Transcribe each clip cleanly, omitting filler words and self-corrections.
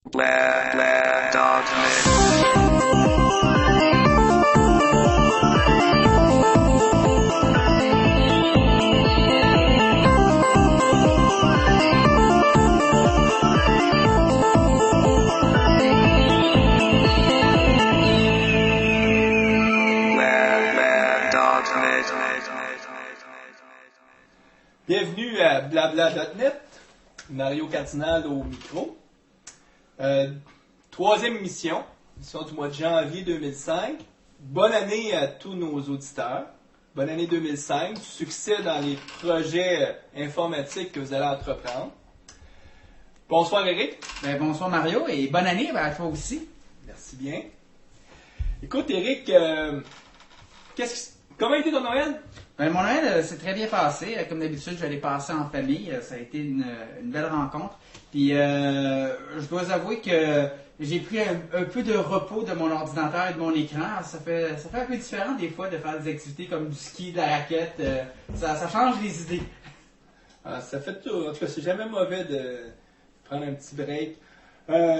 Blair Dogman. Bienvenue à Blabla.net, Mario Cardinal au micro. Troisième émission du mois de janvier 2005. Bonne année à tous nos auditeurs. Bonne année 2005. Succès dans les projets informatiques que vous allez entreprendre. Bonsoir Eric. Bonsoir Mario et bonne année à toi aussi. Merci bien. Écoute Eric, comment a été ton Noël? Mon Noël s'est très bien passé. Comme d'habitude, je l'ai passé en famille. Ça a été une belle rencontre. Puis, je dois avouer que j'ai pris un peu de repos de mon ordinateur et de mon écran. Ça fait un peu différent des fois de faire des activités comme du ski, de la raquette. Ça change les idées. Ça fait tout. En tout cas, c'est jamais mauvais de prendre un petit break.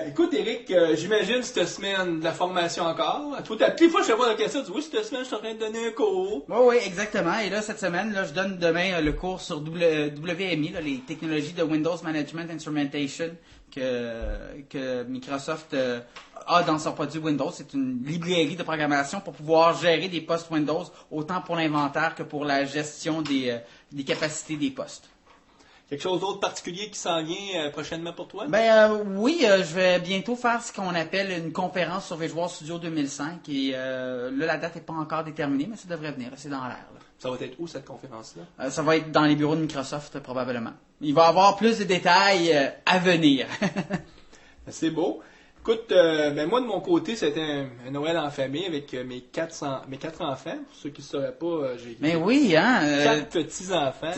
Écoute, Eric, j'imagine cette semaine de la formation encore. Toutes les fois que je te vois dans la question, tu dis oui, cette semaine, je suis en train de donner un cours. Oui, exactement. Et là, cette semaine, je donne demain le cours sur WMI, les technologies de Windows Management Instrumentation que Microsoft a dans son produit Windows. C'est une librairie de programmation pour pouvoir gérer des postes Windows, autant pour l'inventaire que pour la gestion des capacités des postes. Quelque chose d'autre particulier qui s'en vient prochainement pour toi? Oui, je vais bientôt faire ce qu'on appelle une conférence sur Visual Studio 2005 et là, la date n'est pas encore déterminée, mais ça devrait venir, c'est dans l'air. Là. Ça va être où cette conférence-là? Ça va être dans les bureaux de Microsoft probablement. Il va y avoir plus de détails à venir. C'est beau. Écoute, moi de mon côté, c'était un Noël en famille avec mes quatre enfants. Pour ceux qui ne sauraient pas, j'ai quatre petits-enfants.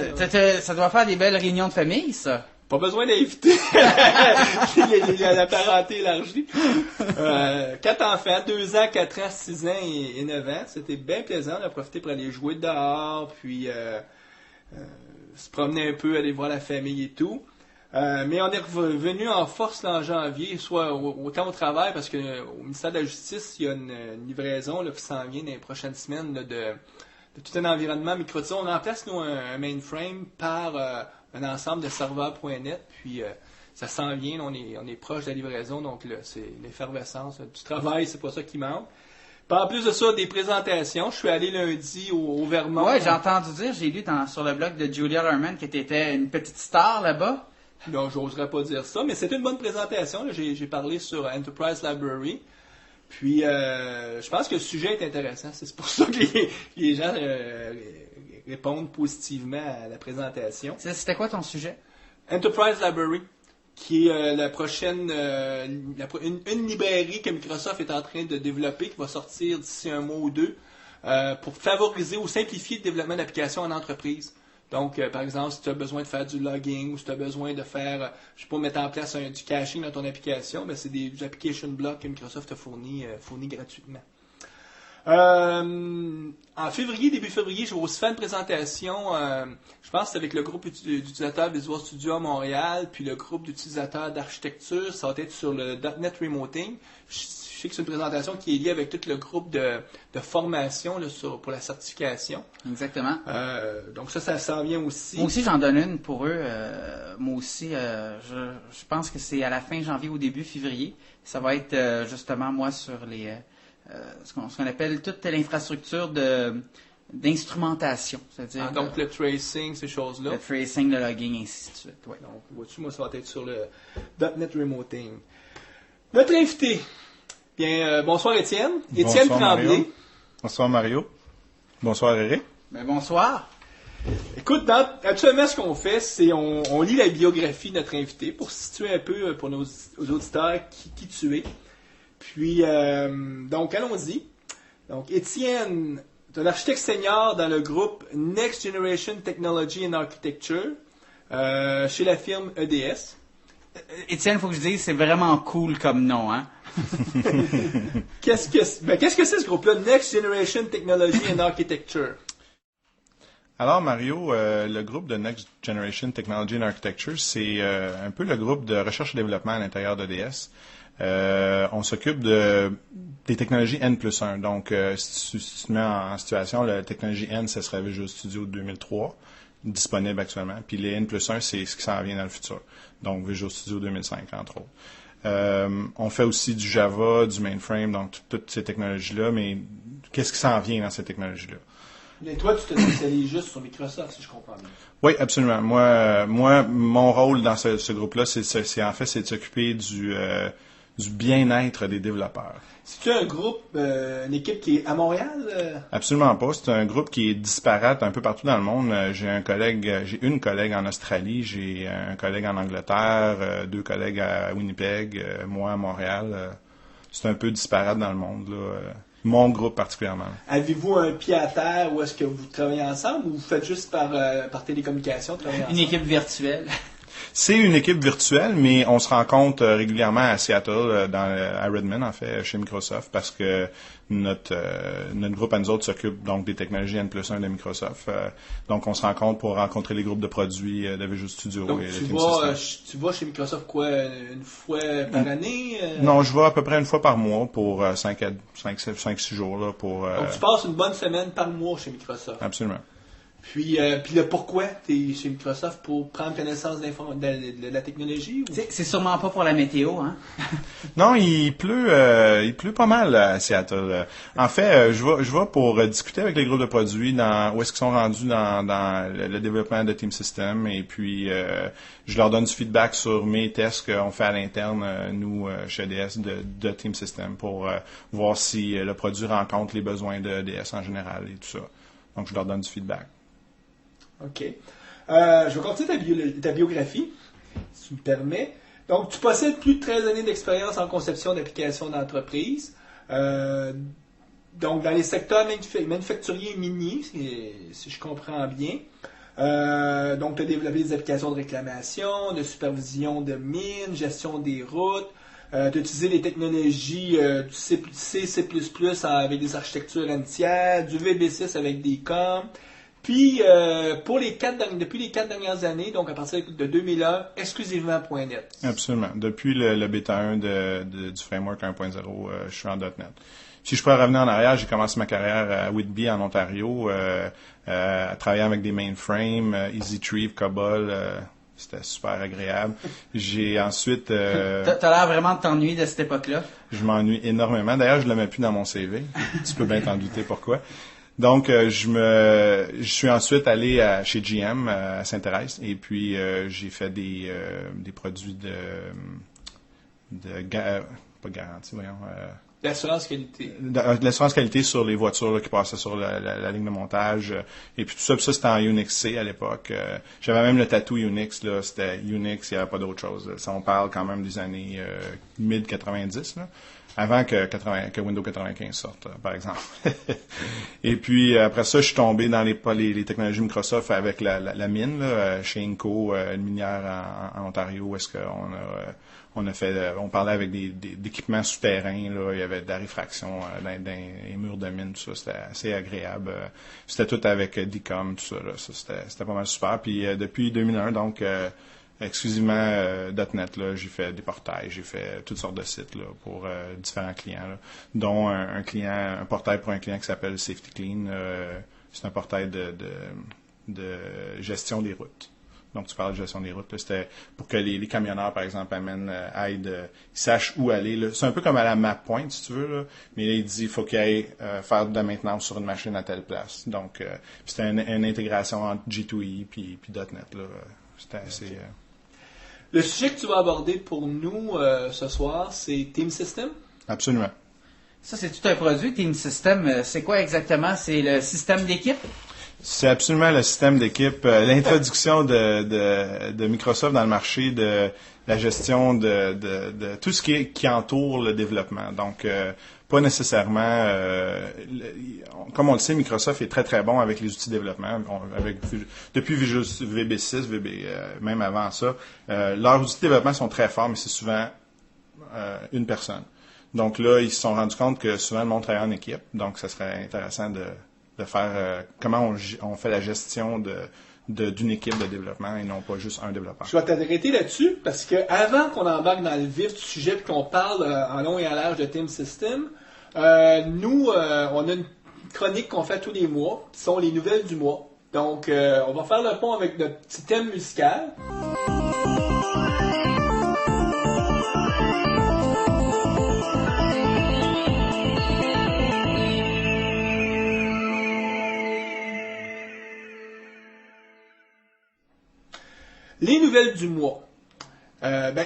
Ça doit faire des belles réunions de famille, ça. Pas besoin d'inviter. La parenté élargie. 4 enfants, 2 ans, 4 ans, 6 ans et 9 ans. C'était bien plaisant. On a profité pour aller jouer dehors, puis se promener un peu, aller voir la famille et tout. Mais on est revenu en force là, en janvier, soit autant au travail, parce qu'au ministère de la Justice, il y a une livraison là, qui s'en vient dans les prochaines semaines là, de tout un environnement Microsoft. On remplace nous un mainframe par un ensemble de serveurs.net, puis ça s'en vient, on est proche de la livraison, donc là, c'est l'effervescence du travail, c'est pas ça qui manque. Puis en plus de ça, des présentations. Je suis allé lundi au Vermont. Oui, j'ai entendu dire, j'ai lu sur le blog de Julia Lerman que tu étais une petite star là-bas. Non, j'oserais pas dire ça, mais c'était une bonne présentation. Là. J'ai parlé sur Enterprise Library. Puis, je pense que le sujet est intéressant. C'est pour ça que les gens répondent positivement à la présentation. C'était quoi ton sujet? Enterprise Library, qui est la prochaine, une librairie que Microsoft est en train de développer, qui va sortir d'ici un mois ou deux, pour favoriser ou simplifier le développement d'applications en entreprise. Donc, par exemple, si tu as besoin de faire du logging ou si tu as besoin de faire, mettre en place du caching dans ton application, c'est des application blocks que Microsoft a fourni gratuitement. En février, début février, je vais aussi faire une présentation, je pense que c'est avec le groupe d'utilisateurs Visual Studio à Montréal, puis le groupe d'utilisateurs d'architecture, ça va être sur le .NET Remoting. Je sais que c'est une présentation qui est liée avec tout le groupe de formation là, pour la certification. Exactement. Donc ça s'en vient aussi. Moi aussi, j'en donne une pour eux. Moi aussi, je pense que c'est à la fin janvier ou début février. Ça va être justement, moi, sur ce qu'on appelle toute l'infrastructure d'instrumentation. C'est-à-dire, donc le tracing, ces choses-là. Le tracing, le logging, ainsi de suite. Ouais. Donc, vois-tu, moi, ça va être sur le .NET Remoting. Notre invité. Bien, bonsoir Étienne. Étienne Tremblay. Mario. Bonsoir Mario. Bonsoir Eric. Bonsoir. Écoute, actuellement, ce qu'on fait, c'est on lit la biographie de notre invité pour situer un peu pour nos auditeurs qui tu es. Puis, donc, allons-y. Donc, Étienne, tu es l'architecte senior dans le groupe Next Generation Technology and Architecture chez la firme EDS. Étienne, il faut que je dise, c'est vraiment cool comme nom, hein? Qu'est-ce que c'est ce groupe-là, Next Generation Technology and Architecture? Alors, Mario, le groupe de Next Generation Technology and Architecture, c'est un peu le groupe de recherche et développement à l'intérieur d'EDS. On s'occupe des technologies N+1. Donc, si tu te mets en situation, la technologie N, ce serait Visual Studio 2003, disponible actuellement. Puis les N+1, c'est ce qui s'en vient dans le futur. Donc, Visual Studio 2005, entre autres. On fait aussi du Java, du mainframe, donc toutes ces technologies-là, mais qu'est-ce qui s'en vient dans ces technologies-là? Et toi, tu te spécialises juste sur Microsoft, si je comprends bien. Oui, absolument. Moi, mon rôle dans ce groupe-là, c'est de s'occuper du bien-être des développeurs. C'est-tu un groupe, une équipe qui est à Montréal? Absolument pas. C'est un groupe qui est disparate un peu partout dans le monde. J'ai une collègue en Australie, j'ai un collègue en Angleterre, 2 collègues à Winnipeg, moi à Montréal. C'est un peu disparate dans le monde, là. Mon groupe particulièrement. Avez-vous un pied à terre ou est-ce que vous travaillez ensemble ou vous faites juste par télécommunication travailler ensemble? Une équipe virtuelle. C'est une équipe virtuelle, mais on se rencontre régulièrement à Seattle, à Redmond, en fait, chez Microsoft, parce que notre groupe à nous autres s'occupe donc des technologies N+1 de Microsoft. Donc, on se rencontre pour rencontrer les groupes de produits de Visual Studio. Donc, et tu vas chez Microsoft quoi, une fois par année? Non, je vais à peu près une fois par mois pour 5-6 jours. Là, Donc, tu passes une bonne semaine par mois chez Microsoft. Absolument. Puis le pourquoi tu es chez Microsoft pour prendre connaissance de la technologie? Ou? C'est sûrement pas pour la météo, hein? Non, il pleut pas mal à Seattle. En fait, je vais pour discuter avec les groupes de produits où est-ce qu'ils sont rendus dans le développement de Team System, et puis je leur donne du feedback sur mes tests qu'on fait à l'interne, nous, chez EDS, de Team System, pour voir si le produit rencontre les besoins de EDS en général et tout ça. Donc, je leur donne du feedback. OK. Je vais continuer ta biographie, si tu me permets. Donc, tu possèdes plus de 13 années d'expérience en conception d'applications d'entreprise. Donc, dans les secteurs manufacturiers et miniers, si je comprends bien. Donc, tu as développé des applications de réclamation, de supervision de mines, gestion des routes. Tu as utilisé les technologies du C++, C++ avec des architectures entières, du VB6 avec des COM. Puis, depuis les 4 dernières années, donc à partir de 2001, exclusivement .NET. Absolument. Depuis le bêta 1 du framework 1.0, je suis en .NET. Si je peux revenir en arrière, j'ai commencé ma carrière à Whitby, en Ontario, à travailler avec des mainframes, EasyTree, COBOL. C'était super agréable. J'ai ensuite... T'as l'air vraiment de t'ennuyer de cette époque-là? Je m'ennuie énormément. D'ailleurs, je ne le mets plus dans mon CV. Tu peux bien t'en douter pourquoi. Donc, je suis ensuite allé chez GM à Sainte-Thérèse, et puis j'ai fait des produits pas garantie, voyons. L'assurance qualité. L'assurance qualité sur les voitures là, qui passaient sur la ligne de montage. Et puis tout ça, c'était en Unix C à l'époque. J'avais même le tatou Unix, là, c'était Unix, il n'y avait pas d'autre chose. Ça, on parle quand même des années mid-90, là. Avant que Windows 95 sorte, par exemple. Et puis, après ça, je suis tombé dans les technologies Microsoft avec la mine, là, chez Inco, une minière en Ontario, où est-ce on parlait avec des équipements souterrains, là, il y avait de la réfraction dans les murs de mine, tout ça, c'était assez agréable. C'était tout avec DCOM, tout ça, là, c'était pas mal super. Puis, depuis 2001, donc, exclusivement .NET, là, j'ai fait des portails, j'ai fait toutes sortes de sites là, pour différents clients, là, dont un portail pour un client qui s'appelle Safety Clean. C'est un portail de gestion des routes. Donc, tu parles de gestion des routes. Là, c'était pour que les camionneurs, par exemple, ils sachent où aller. Là. C'est un peu comme à la MapPoint, si tu veux. Là. Mais là, il dit qu'il faut qu'ils aillent faire de la maintenance sur une machine à telle place. Donc, c'était une intégration entre G2E puis .NET. Là. C'était assez... Le sujet que tu vas aborder pour nous ce soir, c'est Team System? Absolument. Ça, c'est tout un produit, Team System. C'est quoi exactement? C'est le système d'équipe? C'est absolument le système d'équipe. L'introduction de Microsoft dans le marché de la gestion de tout ce qui entoure le développement. Donc, pas nécessairement... comme on le sait, Microsoft est très, très bon avec les outils de développement. Depuis VB6, même avant ça, leurs outils de développement sont très forts, mais c'est souvent une personne. Donc là, ils se sont rendus compte que souvent, le monde travaille en équipe. Donc, ça serait intéressant faire comment on fait la gestion d'une équipe de développement et non pas juste un développeur. Je vais t'arrêter là-dessus parce que avant qu'on embarque dans le vif du sujet et qu'on parle en long et en large de Team System, nous, on a une chronique qu'on fait tous les mois, qui sont les nouvelles du mois. Donc, on va faire le pont avec notre petit thème musical. Les nouvelles du mois.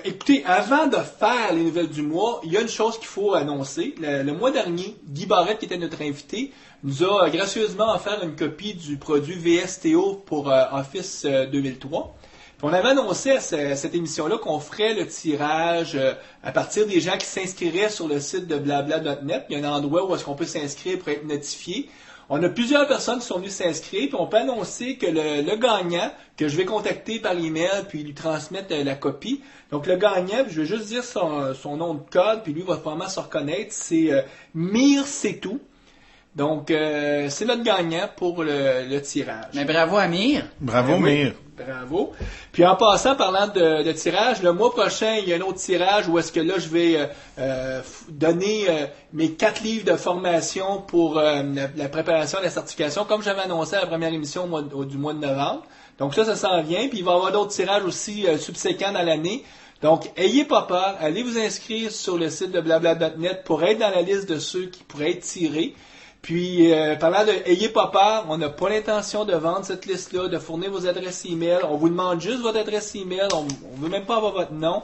Écoutez, avant de faire les nouvelles du mois, il y a une chose qu'il faut annoncer. Le mois dernier, Guy Barrette, qui était notre invité, nous a gracieusement offert une copie du produit VSTO pour Office 2003. Puis on avait annoncé à cette émission-là qu'on ferait le tirage à partir des gens qui s'inscriraient sur le site de blabla.net. Il y a un endroit où est-ce qu'on peut s'inscrire pour être notifié. On a plusieurs personnes qui sont venues s'inscrire, puis on peut annoncer que le gagnant, que je vais contacter par email, puis lui transmettre la copie. Donc le gagnant, je vais juste dire son nom de code, puis lui va probablement se reconnaître, c'est Mir C'est Tout. Donc c'est notre gagnant pour le tirage. Mais bravo Amir. Bravo Mir. Bravo. Puis en passant, parlant de tirage, le mois prochain, il y a un autre tirage où est-ce que là, je vais donner mes 4 livres de formation pour la préparation de la certification, comme j'avais annoncé à la première émission du mois de novembre. Donc ça s'en vient. Puis il va y avoir d'autres tirages aussi subséquents dans l'année. Donc, ayez pas peur. Allez vous inscrire sur le site de blabla.net pour être dans la liste de ceux qui pourraient être tirés. Puis, parlant de ayez pas peur, on n'a pas l'intention de vendre cette liste-là, de fournir vos adresses e-mail. On vous demande juste votre adresse e-mail. On ne veut même pas avoir votre nom.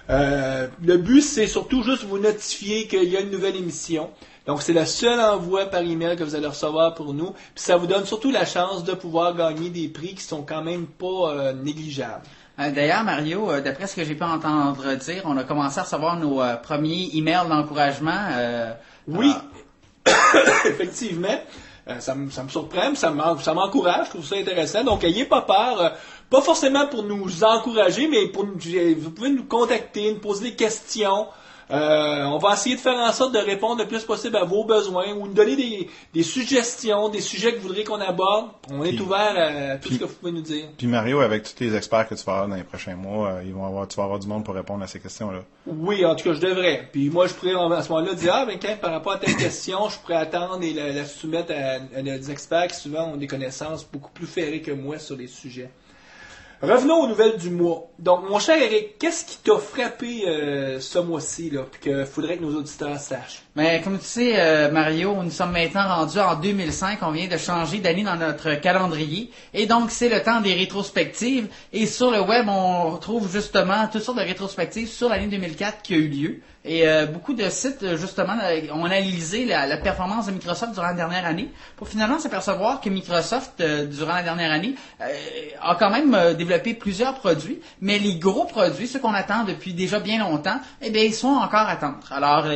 Le but, c'est surtout juste vous notifier qu'il y a une nouvelle émission. Donc, c'est le seul envoi par email que vous allez recevoir pour nous. Puis, ça vous donne surtout la chance de pouvoir gagner des prix qui sont quand même pas négligeables. D'ailleurs, Mario, d'après ce que j'ai pu entendre dire, on a commencé à recevoir nos premiers emails d'encouragement. Oui. Effectivement, ça me surprend, ça m'encourage, je trouve ça intéressant. Donc, ayez pas peur, pas forcément pour nous encourager, mais vous pouvez nous contacter, nous poser des questions. On va essayer de faire en sorte de répondre le plus possible à vos besoins ou nous donner des suggestions, des sujets que vous voudrez qu'on aborde. On est ouvert à tout ce que vous pouvez nous dire. Puis Mario, avec tous les experts que tu vas avoir dans les prochains mois, tu vas avoir du monde pour répondre à ces questions-là. Oui, en tout cas, je devrais. Puis moi, je pourrais à ce moment-là dire, par rapport à telle question, je pourrais attendre et la soumettre à des experts qui souvent ont des connaissances beaucoup plus ferrées que moi sur les sujets. Revenons aux nouvelles du mois. Donc, mon cher Eric, qu'est-ce qui t'a frappé ce mois-ci, là, puis qu'il faudrait que nos auditeurs sachent? Mais comme tu sais, Mario, nous sommes maintenant rendus en 2005. On vient de changer d'année dans notre calendrier. Et donc, c'est le temps des rétrospectives. Et sur le web, on retrouve justement toutes sortes de rétrospectives sur l'année 2004 qui a eu lieu. Et beaucoup de sites, justement, ont analysé la performance de Microsoft durant la dernière année pour finalement s'apercevoir que Microsoft, durant la dernière année, a quand même développé plusieurs produits, mais les gros produits, ceux qu'on attend depuis déjà bien longtemps, eh bien, ils sont encore à attendre. Alors,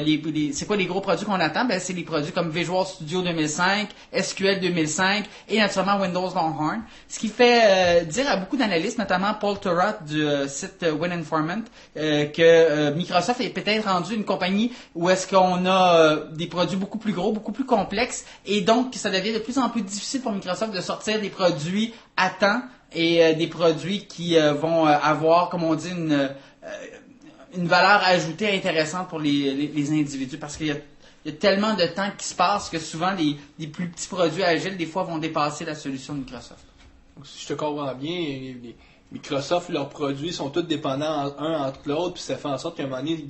c'est quoi les gros produits qu'on attend? Ben, c'est les produits comme Visual Studio 2005, SQL 2005 et naturellement Windows Longhorn. Ce qui fait dire à beaucoup d'analystes, notamment Paul Thurrott du site WinInformant, que Microsoft est peut-être une compagnie où est-ce qu'on a des produits beaucoup plus gros, beaucoup plus complexes, et donc ça devient de plus en plus difficile pour Microsoft de sortir des produits à temps et des produits qui vont avoir, comme on dit, une valeur ajoutée intéressante pour les individus, parce qu'il y a tellement de temps qui se passe que souvent les plus petits produits agiles, des fois, vont dépasser la solution de Microsoft. Si je te comprends bien, Microsoft, leurs produits sont tous dépendants un entre l'autre, puis ça fait en sorte qu'à un moment donné,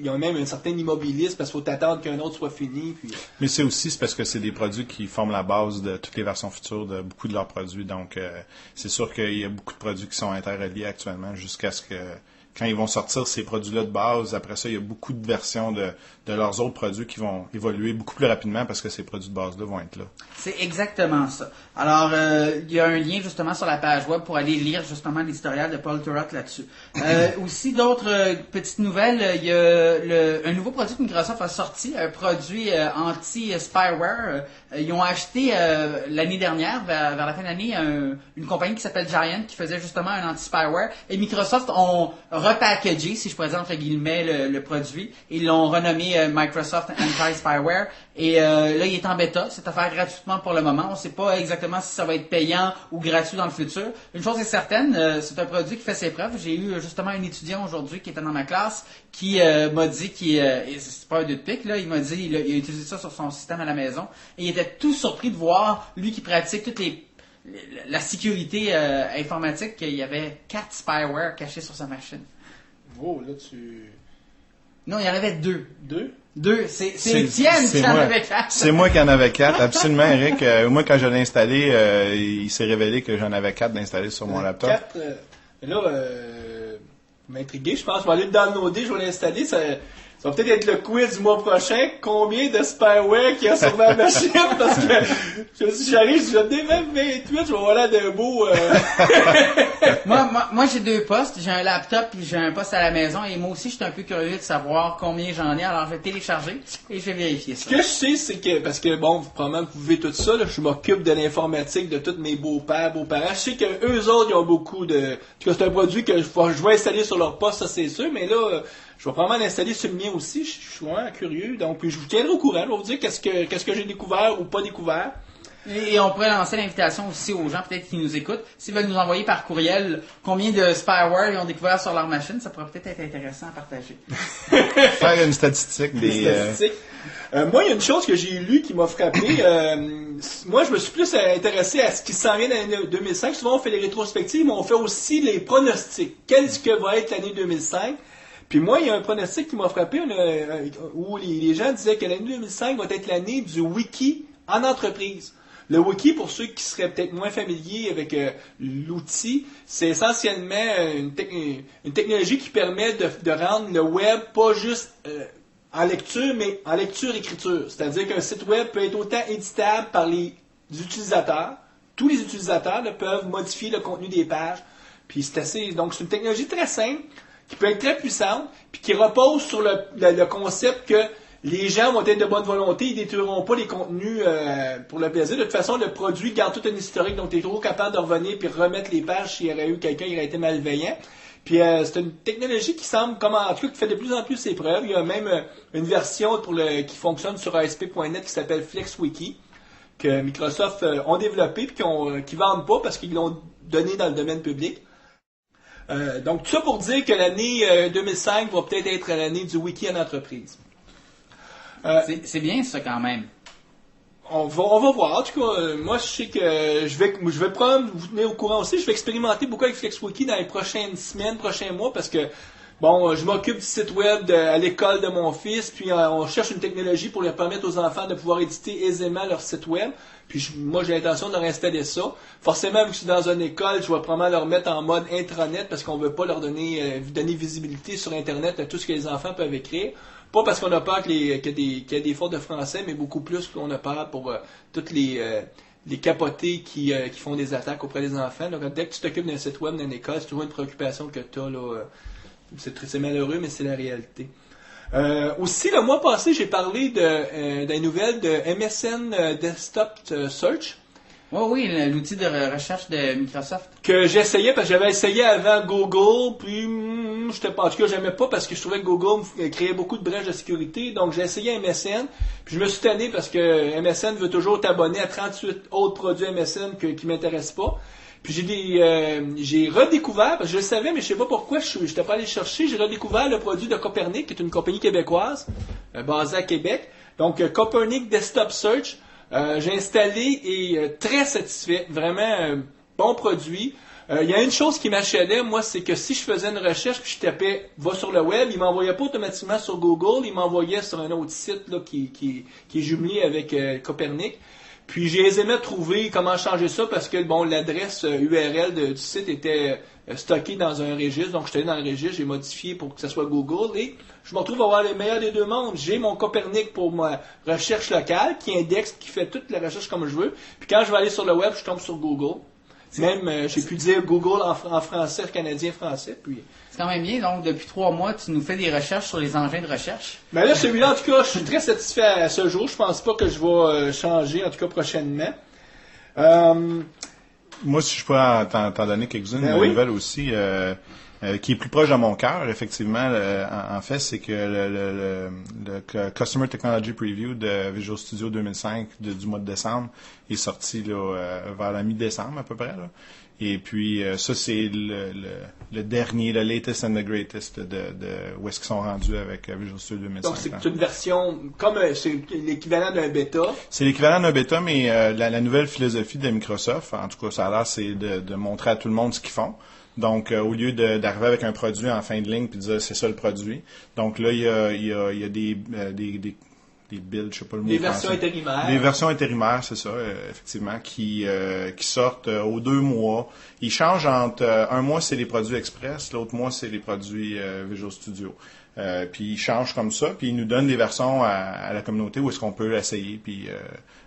ils ont même un certain immobilisme parce qu'il faut attendre qu'un autre soit fini. Puis... Mais c'est parce que c'est des produits qui forment la base de toutes les versions futures de beaucoup de leurs produits. Donc, c'est sûr qu'il y a beaucoup de produits qui sont interreliés actuellement jusqu'à ce que, quand ils vont sortir ces produits-là de base, après ça, il y a beaucoup de versions de leurs autres produits qui vont évoluer beaucoup plus rapidement parce que ces produits de base-là vont être là. C'est exactement ça. Alors, il y a un lien justement sur la page web pour aller lire justement l'historial de Paul Thurrott là-dessus. Aussi, d'autres petites nouvelles, il y a un nouveau produit que Microsoft a sorti, un produit anti-spyware. Ils ont acheté l'année dernière, vers la fin de l'année, une compagnie qui s'appelle Giant qui faisait justement un anti-spyware. Et Microsoft ont repackagé, si je pourrais dire entre guillemets, le produit. Ils l'ont renommé Microsoft Anti-Spyware. Et là, il est en bêta. C'est offert gratuitement pour le moment. On ne sait pas exactement si ça va être payant ou gratuit dans le futur. Une chose est certaine, c'est un produit qui fait ses preuves. J'ai eu justement un étudiant aujourd'hui qui était dans ma classe qui m'a dit c'est pas un deux de pique, là, il m'a dit il a utilisé ça sur son système à la maison. Et il était tout surpris de voir, lui qui pratique la sécurité informatique, qu'il y avait 4 spyware cachés sur sa machine. Oh, là, tu... Non, il y en avait 2. 2? 2. C'est Étienne qui en avait 4. C'est moi qui en avais 4, absolument, Eric. Moi, quand je l'ai installé, il s'est révélé que j'en avais 4 d'installer sur mon laptop. 4, là, m'intriguer, je pense que je vais aller le downloader, je vais l'installer. Ça va peut-être être le quiz du mois prochain. Combien de spyware qu'il y a sur ma machine? Parce que si j'arrive, je vais même 28, je vais avoir l'air d'un beau... Moi, j'ai 2 postes. J'ai un laptop et j'ai un poste à la maison. Et moi aussi, je suis un peu curieux de savoir combien j'en ai. Alors, je vais télécharger et je vais vérifier ça. Ce que je sais, c'est que... Parce que, bon, probablement que vous vivez tout ça. Là, je m'occupe de l'informatique de tous mes beaux-pères, beaux-parents. Je sais qu'eux autres, ils ont beaucoup de... En tout cas, c'est un produit que je vais installer sur leur poste, ça c'est sûr. Mais là... Je vais probablement l'installer sur le mien aussi. Je suis vraiment curieux. Donc, puis je vous tiendrai au courant. Je vais vous dire qu'est-ce que j'ai découvert ou pas découvert. Et on pourrait lancer l'invitation aussi aux gens peut-être qui nous écoutent. S'ils veulent nous envoyer par courriel combien de spyware ils ont découvert sur leur machine, ça pourrait peut-être être intéressant à partager. Faire une statistique Moi, il y a une chose que j'ai lue qui m'a frappé. Moi, je me suis plus intéressé à ce qui s'en vient dans l'année 2005. Souvent, on fait les rétrospectives, mais on fait aussi les pronostics. Qu'est-ce que va être l'année 2005? Puis moi, il y a un pronostic qui m'a frappé où les gens disaient que l'année 2005 va être l'année du wiki en entreprise. Le wiki, pour ceux qui seraient peut-être moins familiers avec l'outil, c'est essentiellement une technologie qui permet de rendre le web pas juste en lecture, mais en lecture-écriture. C'est-à-dire qu'un site web peut être autant éditable par les utilisateurs. Tous les utilisateurs peuvent modifier le contenu des pages. Puis donc c'est une technologie très simple, qui peut être très puissante, puis qui repose sur le concept que les gens vont être de bonne volonté, ils ne détruiront pas les contenus pour le plaisir. De toute façon, le produit garde tout un historique, donc tu es toujours capable de revenir puis remettre les pages s'il y aurait eu quelqu'un qui aurait été malveillant. Puis c'est une technologie qui semble, en tout cas, qui fait de plus en plus ses preuves. Il y a même une version qui fonctionne sur ASP.NET qui s'appelle FlexWiki, que Microsoft ont développé puis qui ne vendent pas parce qu'ils l'ont donné dans le domaine public. Donc, tout ça pour dire que l'année 2005 va peut-être être l'année du wiki en entreprise. C'est bien ça quand même. On va voir. En tout cas, moi, je sais que je vais probablement vous tenir au courant aussi. Je vais expérimenter beaucoup avec FlexWiki dans les prochaines semaines, prochains mois, parce que, bon, je m'occupe du site web à l'école de mon fils, puis on cherche une technologie pour leur permettre aux enfants de pouvoir éditer aisément leur site web. Puis moi, j'ai l'intention de leur installer ça. Forcément, vu que je suis dans une école, je vais probablement leur mettre en mode intranet parce qu'on ne veut pas leur donner visibilité sur Internet à tout ce que les enfants peuvent écrire. Pas parce qu'on a peur qu'il y a des fautes de français, mais beaucoup plus qu'on a peur pour toutes les capotés qui font des attaques auprès des enfants. Donc, dès que tu t'occupes d'un site web dans une école, c'est toujours une préoccupation que tu as. Là, c'est malheureux, mais c'est la réalité. Aussi, le mois passé, j'ai parlé d'un nouvelle de MSN Desktop Search. Oui, l'outil de recherche de Microsoft. Que j'essayais, parce que j'avais essayé avant Google, puis en tout cas, j'aimais pas parce que je trouvais que Google créait beaucoup de brèches de sécurité. Donc, j'ai essayé MSN, puis je me suis tanné parce que MSN veut toujours t'abonner à 38 autres produits MSN qui m'intéressent pas. Puis j'ai redécouvert, parce que je le savais, mais je sais pas pourquoi je n'étais pas allé chercher, j'ai redécouvert le produit de Copernic, qui est une compagnie québécoise, basée à Québec. Donc, Copernic Desktop Search, j'ai installé et très satisfait, vraiment bon produit. Il y a une chose qui m'achalait, moi, c'est que si je faisais une recherche, puis je tapais « va sur le web », il m'envoyait pas automatiquement sur Google, il m'envoyait sur un autre site là, qui est jumelé avec Copernic. Puis j'ai aisément trouvé comment changer ça parce que bon, l'adresse URL du site était stockée dans un registre. Donc, je suis allé dans le registre, j'ai modifié pour que ce soit Google et je me retrouve à avoir le meilleur des deux mondes. J'ai mon Copernic pour ma recherche locale qui indexe, qui fait toute la recherche comme je veux. Puis quand je vais aller sur le web, je tombe sur Google. Même, j'ai pu dire Google en français, canadien français. Puis... C'est quand même bien. Donc, depuis 3 mois, tu nous fais des recherches sur les engins de recherche. Ben là, celui-là, en tout cas, je suis très satisfait à ce jour. Je pense pas que je vais changer, en tout cas, prochainement. Moi, si je peux t'en donner quelques-unes ben oui. nouvelles aussi. qui est plus proche de mon cœur, effectivement, en fait, c'est que le Customer Technology Preview de Visual Studio 2005 du mois de décembre est sorti là, vers la mi-décembre à peu près. Là. Et puis, ça, c'est le dernier, le latest and the greatest de où est-ce qu'ils sont rendus avec Visual Studio 2005. Donc, c'est une version, comme c'est l'équivalent d'un bêta. C'est l'équivalent d'un bêta, mais la nouvelle philosophie de Microsoft, en tout cas, ça a l'air, c'est de montrer à tout le monde ce qu'ils font. Donc, au lieu d'arriver avec un produit en fin de ligne puis de dire c'est ça le produit. Donc là, il y a des builds, je sais pas le mot. Des versions intérimaires. Des versions intérimaires, c'est ça, effectivement, qui sortent aux 2 mois. Ils changent entre un mois c'est les produits Express, l'autre mois c'est les produits Visual Studio. Puis ils changent comme ça, puis ils nous donnent des versions à la communauté où est-ce qu'on peut l'essayer puis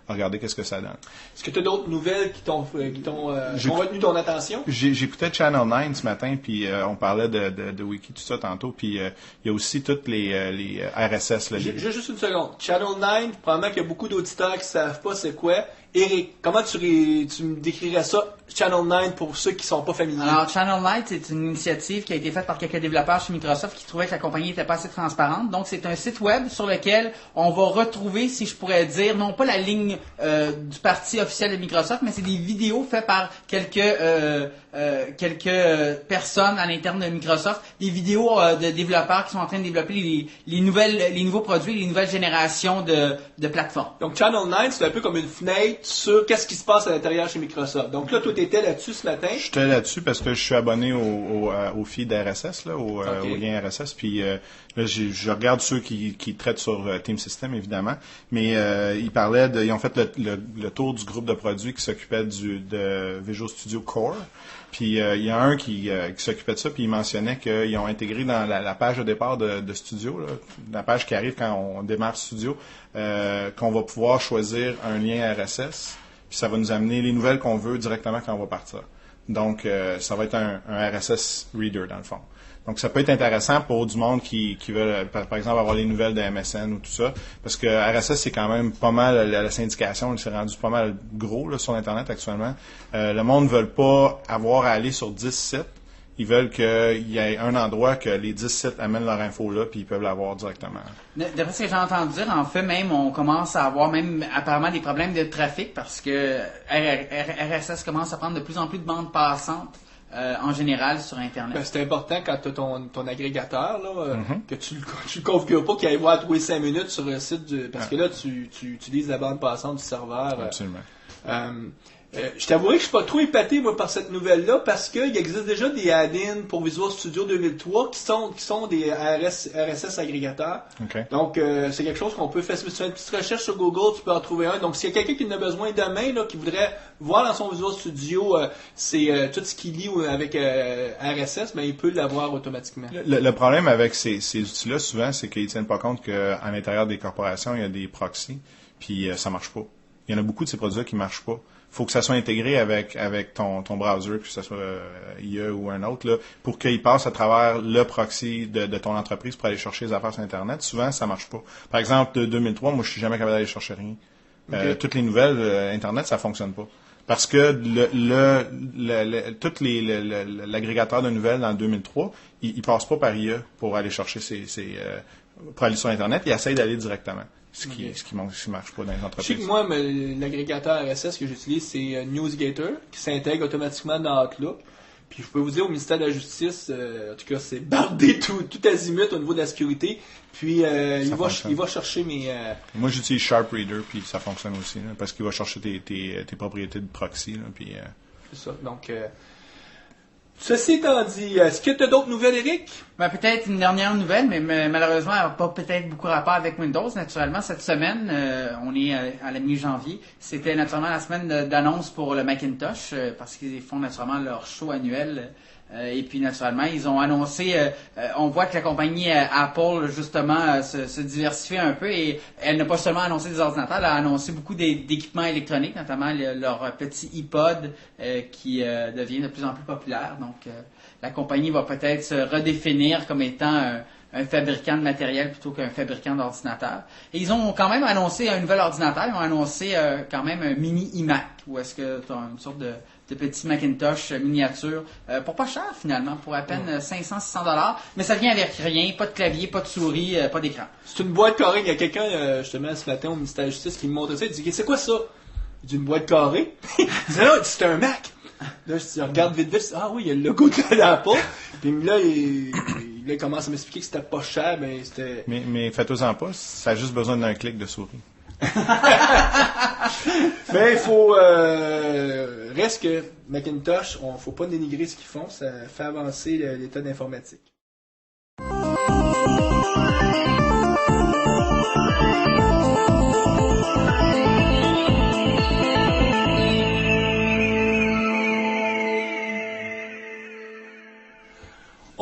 regarder qu'est-ce que ça donne. Est-ce que tu as d'autres nouvelles qui t'ont retenu ton attention? J'écoutais Channel 9 ce matin, puis on parlait de Wiki, tout ça tantôt, puis il y a aussi toutes les RSS. Là, juste une seconde. Channel 9, probablement qu'il y a beaucoup d'auditeurs qui ne savent pas c'est quoi. Eric, comment tu me décrirais ça, Channel 9, pour ceux qui ne sont pas familiers? Alors, Channel 9, c'est une initiative qui a été faite par quelques développeurs chez Microsoft qui trouvaient que la compagnie n'était pas assez transparente. Donc, c'est un site web sur lequel on va retrouver, si je pourrais dire, non pas la ligne du parti officiel de Microsoft, mais c'est des vidéos faites par quelques personnes à l'interne de Microsoft, des vidéos de développeurs qui sont en train de développer les nouveaux produits, les nouvelles générations de plateformes. Donc, Channel 9, c'est un peu comme une fenêtre sur qu'est-ce qui se passe à l'intérieur chez Microsoft. Donc là, toi, tu étais là-dessus ce matin? J'étais là-dessus parce que je suis abonné au feed RSS, là, au lien RSS. Puis là, je regarde ceux qui traitent sur Team System, évidemment. Mais ils ont fait le tour du groupe de produits qui s'occupait de Visual Studio Core. Puis il y a un qui s'occupait de ça, puis il mentionnait qu'ils ont intégré dans la page de départ de Studio, là, la page qui arrive quand on démarre Studio, qu'on va pouvoir choisir un lien RSS, puis ça va nous amener les nouvelles qu'on veut directement quand on va partir. Donc, ça va être un RSS reader, dans le fond. Donc, ça peut être intéressant pour du monde qui veut, par exemple, avoir les nouvelles de MSN ou tout ça, parce que RSS, c'est quand même pas mal, la syndication, il s'est rendu pas mal gros là, sur Internet actuellement. Le monde ne veut pas avoir à aller sur 10 sites. Ils veulent qu'il y ait un endroit que les 10 sites amènent leur info là, puis ils peuvent l'avoir directement. D'après ce que j'ai entendu dire, en fait, même, on commence à avoir même apparemment des problèmes de trafic parce que RSS commence à prendre de plus en plus de bandes passantes. En général sur Internet. Ben, c'est important quand tu as ton agrégateur, là, que tu le configures pas qu'il aille voir tous les 5 minutes sur le site parce que là, tu utilises la bande passante du serveur. Absolument. Je t'avouerai que je suis pas trop épaté, moi, par cette nouvelle-là, parce qu'il existe déjà des add-ins pour Visual Studio 2003 qui sont des RSS agrégateurs. Okay. Donc, c'est quelque chose qu'on peut faire. Si tu fais une petite recherche sur Google, tu peux en trouver un. Donc, s'il y a quelqu'un qui en a besoin demain, là, qui voudrait voir dans son Visual Studio c'est tout ce qu'il lit avec RSS, ben, il peut l'avoir automatiquement. Le problème avec ces outils-là, souvent, c'est qu'ils ne tiennent pas compte qu'à l'intérieur des corporations, il y a des proxys, puis ça marche pas. Il y en a beaucoup de ces produits-là qui marchent pas. Faut que ça soit intégré avec ton browser, que ce soit IE ou un autre, là, pour qu'il passe à travers le proxy de ton entreprise pour aller chercher les affaires sur Internet. Souvent, ça marche pas. Par exemple, de 2003, moi, je suis jamais capable d'aller chercher rien. Okay. Toutes les nouvelles Internet, ça fonctionne pas. Parce que l'agrégateur de nouvelles dans le 2003, il passe pas par IE pour aller chercher pour aller sur Internet. Il essaye d'aller directement. Ce qui marche pas dans les entreprises. Je sais que moi, l'agrégateur RSS que j'utilise, c'est NewsGator, qui s'intègre automatiquement dans Outlook. Puis je peux vous dire, au ministère de la Justice, en tout cas, c'est bardé tout azimut au niveau de la sécurité. Puis il va chercher mes... Moi, j'utilise Sharp Reader, puis ça fonctionne aussi, là, parce qu'il va chercher tes propriétés de proxy. Là, puis, c'est ça. Donc, ceci étant dit, est-ce que tu as d'autres nouvelles, Eric? Ben, peut-être une dernière nouvelle, mais malheureusement, elle n'a pas peut-être beaucoup rapport avec Windows. Naturellement, cette semaine, on est à la mi-janvier. C'était naturellement la semaine d'annonce pour le Macintosh, parce qu'ils font naturellement leur show annuel. Et puis, naturellement, ils ont annoncé, on voit que la compagnie Apple, justement, se diversifie un peu et elle n'a pas seulement annoncé des ordinateurs, elle a annoncé beaucoup d'équipements électroniques, notamment leur petit iPod qui devient de plus en plus populaire. Donc, la compagnie va peut-être se redéfinir comme étant un fabricant de matériel plutôt qu'un fabricant d'ordinateurs. Et ils ont quand même annoncé un nouvel ordinateur. Ils ont annoncé quand même un mini iMac, où est-ce que tu as une sorte petits Macintosh miniatures pour pas cher finalement, pour à peine 500-600$. Mais ça vient avec rien, pas de clavier, pas de souris, pas d'écran. C'est une boîte carrée. Il y a quelqu'un, justement, ce matin au ministère de la Justice qui me montrait ça. Il dit, c'est quoi ça? Il dit, une boîte carrée. Il dit, non, c'est un Mac. Là, je regarde vite, ah oui, il y a le logo de l'Apple. Puis là, il commence à m'expliquer que c'était pas cher, mais c'était... Mais faites-en pas, ça a juste besoin d'un clic de souris. Mais il faut... reste que Macintosh, faut pas dénigrer ce qu'ils font, ça fait avancer l'état d'informatique.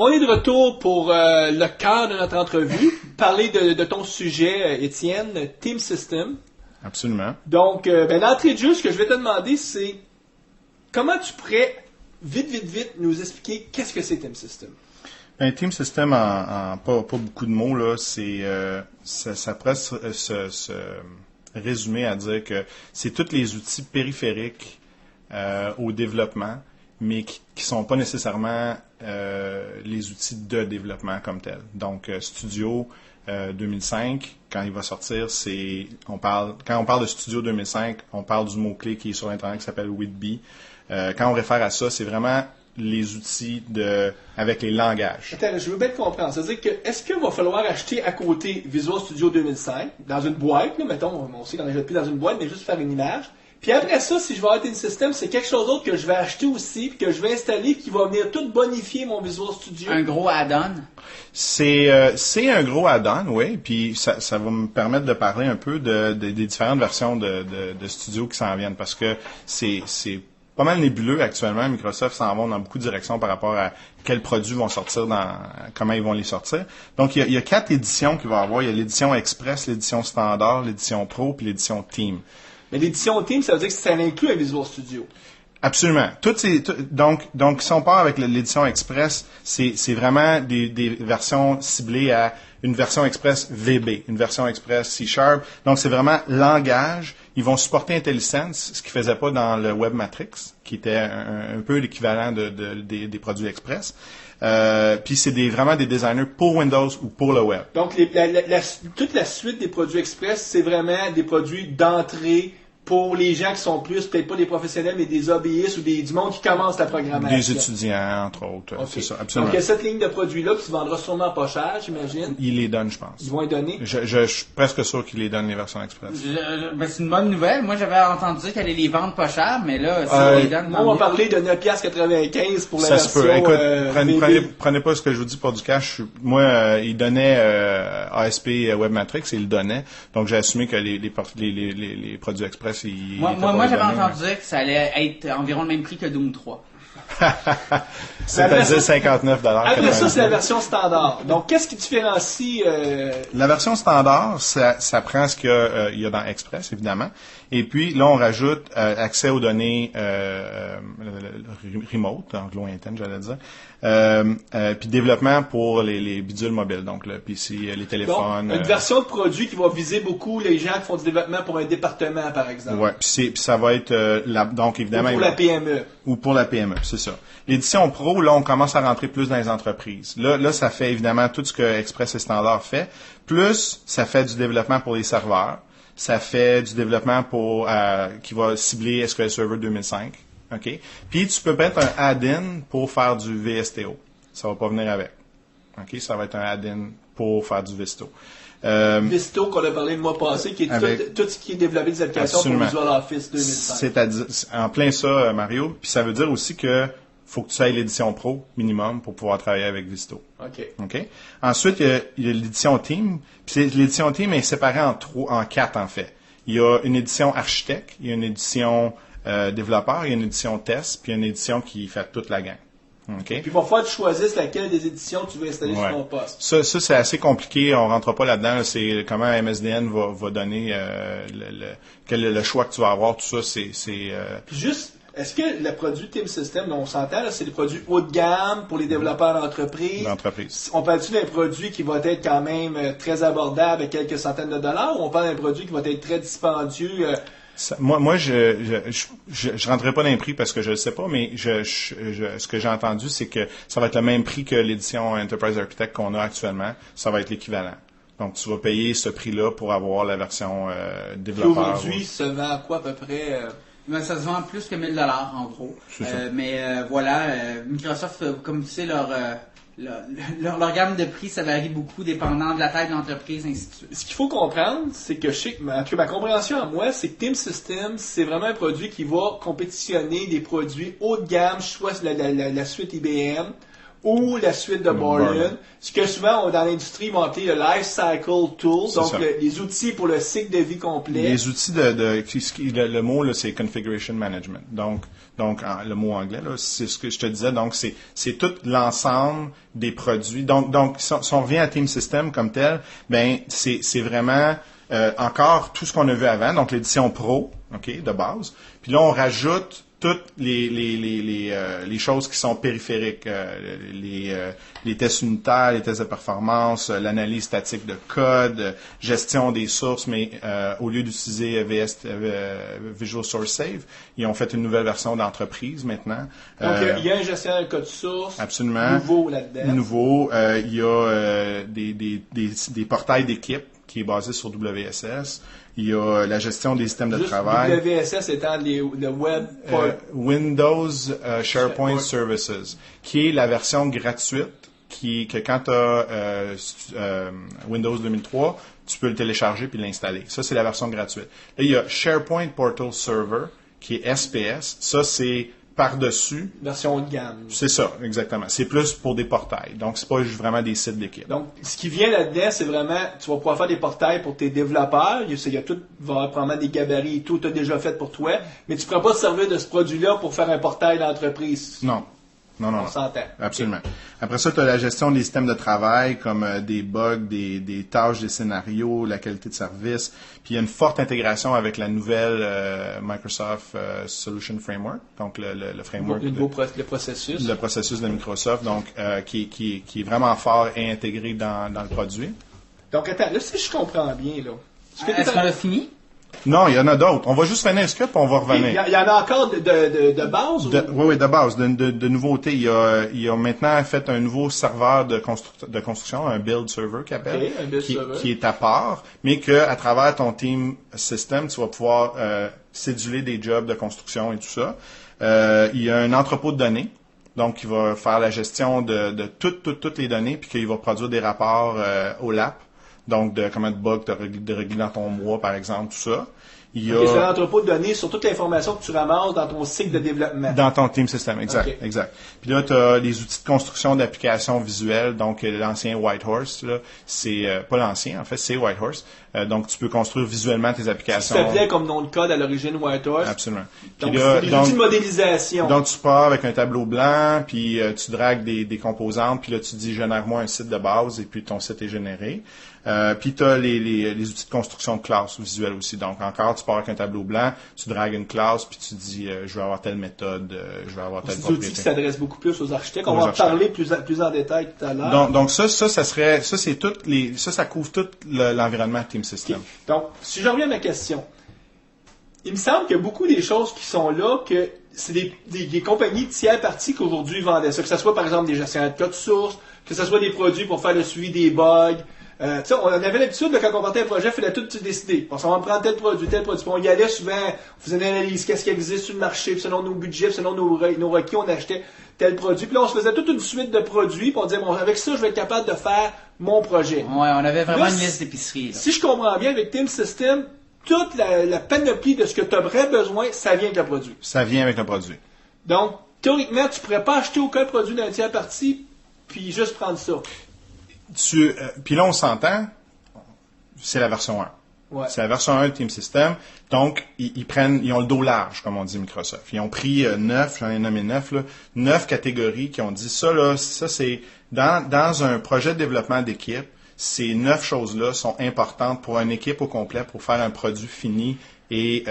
On est de retour pour le cœur de notre entrevue, parler de ton sujet, Étienne, Team System. Absolument. Donc, l'entrée de jeu, ce que je vais te demander, c'est comment tu pourrais, vite, nous expliquer qu'est-ce que c'est Team System? Un Team System, en pas beaucoup de mots, là, ça pourrait se résumer à dire que c'est tous les outils périphériques au développement, mais qui ne sont pas nécessairement les outils de développement comme tels. Donc, Studio 2005, quand il va sortir, quand on parle de Studio 2005, on parle du mot-clé qui est sur Internet qui s'appelle Whitby. Quand on réfère à ça, c'est vraiment les outils avec les langages. Attends, je veux bien te comprendre. C'est-à-dire que, est-ce qu'il va falloir acheter à côté Visual Studio 2005, dans une boîte, là, mettons, on sait qu'on n'achète plus dans une boîte, mais juste faire une image. Puis après ça, si je vais avoir Team System, c'est quelque chose d'autre que je vais acheter aussi, puis que je vais installer, qui va venir tout bonifier mon Visual Studio. Un gros add-on? C'est un gros add-on, oui. Puis ça va me permettre de parler un peu des différentes versions de Studio qui s'en viennent, parce que c'est pas mal nébuleux actuellement. Microsoft s'en va dans beaucoup de directions par rapport à quels produits vont sortir, comment ils vont les sortir. Donc, il y a 4 éditions qu'il va y avoir. Il y a l'édition Express, l'édition Standard, l'édition Pro, puis l'édition Team. Mais l'édition Team, ça veut dire que ça inclut un Visual Studio. Absolument. Donc, si on part avec l'édition Express, c'est vraiment des versions ciblées à une version Express VB, une version Express C#. Donc, c'est vraiment langage. Ils vont supporter IntelliSense, ce qu'ils ne faisaient pas dans le WebMatrix, qui était un peu l'équivalent des produits Express. Puis c'est vraiment des designers pour Windows ou pour le web. Donc, toute la suite des produits Express, c'est vraiment des produits d'entrée pour les gens qui sont plus, peut-être pas des professionnels, mais des hobbyistes ou du monde qui commence la programmation. Des étudiants, entre autres. Okay. C'est ça, absolument. Donc, il y a cette ligne de produits-là qui se vendra sûrement pas cher, j'imagine. Ils les donnent, je pense. Ils vont les donner? Je suis presque sûr qu'ils les donnent, les versions Express. C'est une bonne nouvelle. Moi, j'avais entendu dire qu'elle allait les vendre pas cher, mais là, si les donnent... On va parler de 9,95$ pour la ça version... Ça se peut. Écoute, prenez pas ce que je vous dis pour du cash. Moi, ils donnaient ASP WebMatrix, ils le donnaient. Donc, j'ai assumé que les produits Express, Moi, j'avais entendu dire que ça allait être environ le même prix que Doom 3. C'est-à-dire $59. Après ça, c'est la version standard. Donc, qu'est-ce qui différencie... La version standard, ça prend ce qu'il y a dans Express, évidemment. Et puis, là, on rajoute accès aux données remote, donc lointaines, j'allais dire. Puis développement pour les bidules mobiles, donc le PC, les téléphones. Donc, une version de produit qui va viser beaucoup les gens qui font du développement pour un département, par exemple. Ouais, puis ça va être donc évidemment ou pour la PME. Ou pour la PME, c'est ça. L'édition Pro, là, on commence à rentrer plus dans les entreprises. Là, ça fait évidemment tout ce que Express et Standard fait, plus ça fait du développement pour les serveurs. Ça fait du développement qui va cibler SQL Server 2005. OK? Puis, tu peux mettre un add-in pour faire du VSTO. Ça va pas venir avec. OK? Ça va être un add-in pour faire du Visto. Visto, qu'on a parlé le mois passé, qui est tout ce qui est développé des applications absolument. pour Visual Office 2005. C'est-à-dire, en plein ça, Mario. Puis, ça veut dire aussi que faut que tu ailles l'édition Pro minimum pour pouvoir travailler avec Visto. OK. Ensuite, il y a l'édition Team. Puis l'édition Team est séparée en 4, en fait. Il y a une édition architecte, il y a une édition développeur, il y a une édition test, puis il y a une édition qui fait toute la gang. Okay. Puis pour faire, tu choisisses laquelle des éditions tu veux installer sur ton poste. Ça c'est assez compliqué. On rentre pas là-dedans. Là. C'est comment MSDN va donner le choix que tu vas avoir. Tout ça, c'est. Puis juste, est-ce que le produit Team System, on s'entend, là, c'est des produits haut de gamme pour les développeurs d'entreprise? On parle-tu d'un produit qui va être quand même très abordable à quelques centaines de dollars, ou on parle d'un produit qui va être très dispendieux? Moi, je rentrerai pas dans les prix parce que je le sais pas, mais ce que j'ai entendu, c'est que ça va être le même prix que l'édition Enterprise Architect qu'on a actuellement. Ça va être l'équivalent. Donc, tu vas payer ce prix-là pour avoir la version développeur. Aujourd'hui, ça vend à quoi à peu près? Ben, ça se vend plus que 1000 $, en gros. C'est ça. Voilà, Microsoft, comme tu sais, leur gamme de prix, ça varie beaucoup dépendant de la taille de l'entreprise, ainsi de suite. Ce qu'il faut comprendre, c'est que ma compréhension à moi, c'est que Team Systems, c'est vraiment un produit qui va compétitionner des produits haut de gamme, soit la suite IBM ou la suite de Borland. Ce que souvent, dans l'industrie, ils vont appeler le Life Cycle Tool, donc les outils pour le cycle de vie complet. Les outils le mot, là, c'est Configuration Management. Donc, le mot anglais, là, c'est ce que je te disais. Donc, c'est tout l'ensemble des produits. Donc, si on revient à Team System comme tel, ben, c'est vraiment, encore tout ce qu'on a vu avant. Donc, l'édition Pro, OK, de base. Puis là, on rajoute toutes les choses qui sont périphériques, les tests unitaires, les tests de performance, l'analyse statique de code, gestion des sources, mais au lieu d'utiliser Visual Source Save, ils ont fait une nouvelle version d'entreprise maintenant. Donc, il y a un gestionnaire de code source absolument nouveau là-dedans. Nouveau. Il y a des portails d'équipe qui est basé sur WSS. Il y a la gestion des systèmes de travail. WSS étant le web... Windows SharePoint Services, qui est la version gratuite, que quand tu as Windows 2003, tu peux le télécharger puis l'installer. Ça, c'est la version gratuite. Là, il y a SharePoint Portal Server, qui est SPS. Ça, c'est par-dessus. Version haut de gamme. C'est ça, exactement. C'est plus pour des portails. Donc, c'est pas vraiment des sites d'équipe. Donc, ce qui vient là-dedans, c'est vraiment, tu vas pouvoir faire des portails pour tes développeurs. Il y a tout, il va y avoir probablement des gabarits et tout, tu as déjà fait pour toi. Mais tu ne pourras pas te servir de ce produit-là pour faire un portail d'entreprise. Non. On s'entend. Absolument. Okay. Après ça, tu as la gestion des systèmes de travail, comme des bugs, des tâches, des scénarios, la qualité de service. Puis il y a une forte intégration avec la nouvelle Microsoft Solution Framework, donc le framework. Le processus. Le processus de Microsoft, donc qui est vraiment fort et intégré dans le produit. Donc attends, là, si je comprends bien, là. Est-ce qu'on a fini? Non, il y en a d'autres. On va juste finir un script et on va revenir. Il y en a encore de base? Oui, de base, de nouveautés. Il y a maintenant fait un nouveau serveur de construction, un build server qu'il appelle, qui est à part, mais qu'à travers ton team system, tu vas pouvoir céduler des jobs de construction et tout ça. Il y a un entrepôt de données. Donc, il va faire la gestion de toutes les données, puis qu'il va produire des rapports au lab. Donc, de combien de bugs tu as réglé dans ton mois, par exemple, tout ça. C'est un entrepôt de données sur toute l'information que tu ramasses dans ton cycle de développement. Dans ton team system, exact. Puis là, tu as les outils de construction d'applications visuelles. Donc, l'ancien Whitehorse, là, c'est pas l'ancien, en fait, c'est Whitehorse. Donc, tu peux construire visuellement tes applications. Ça s'appelait comme nom de code à l'origine Whitehorse. Absolument. Donc, c'est des outils de modélisation. Donc, tu pars avec un tableau blanc, puis tu dragues des composantes, puis là, tu dis, génère-moi un site de base, et puis ton site est généré. Puis tu as les outils de construction de classe visuelle aussi. Donc, encore, tu pars avec un tableau blanc, tu dragues une classe, puis tu dis, je vais avoir telle méthode, je vais avoir telle propriété. C'est des outils qui s'adressent beaucoup plus aux architectes. On va en parler plus en détail tout à l'heure. Donc ça couvre tout l'environnement Team System. Okay. Donc, si je reviens à ma question, il me semble qu'il y a beaucoup des choses qui sont là que c'est des compagnies tiers parties qu'aujourd'hui vendaient ça. Que ce soit, par exemple, des gestionnaires de code source, que ce soit des produits pour faire le suivi des bugs. On avait l'habitude, quand on partait un projet, il fallait tout décider. On s'en va prendre tel produit. Puis on y allait souvent, on faisait une analyse, qu'est-ce qui existe sur le marché, puis selon nos budgets, puis selon nos requis, on achetait tel produit. Puis là, on se faisait toute une suite de produits, puis on disait, bon, avec ça, je vais être capable de faire mon projet. Ouais, on avait vraiment une liste d'épicerie. Si je comprends bien, avec Team System, toute la panoplie de ce que tu aurais besoin, ça vient avec le produit. Ça vient avec le produit. Donc, théoriquement, tu ne pourrais pas acheter aucun produit d'un tiers parti, puis juste prendre ça. Puis là, on s'entend, c'est la version 1. Ouais. C'est la version 1 de Team System. Donc, ils ont le dos large, comme on dit Microsoft. Ils ont pris 9, j'en ai nommé 9, 9 catégories qui ont dit ça, c'est dans un projet de développement d'équipe, ces 9 choses-là sont importantes pour une équipe au complet pour faire un produit fini et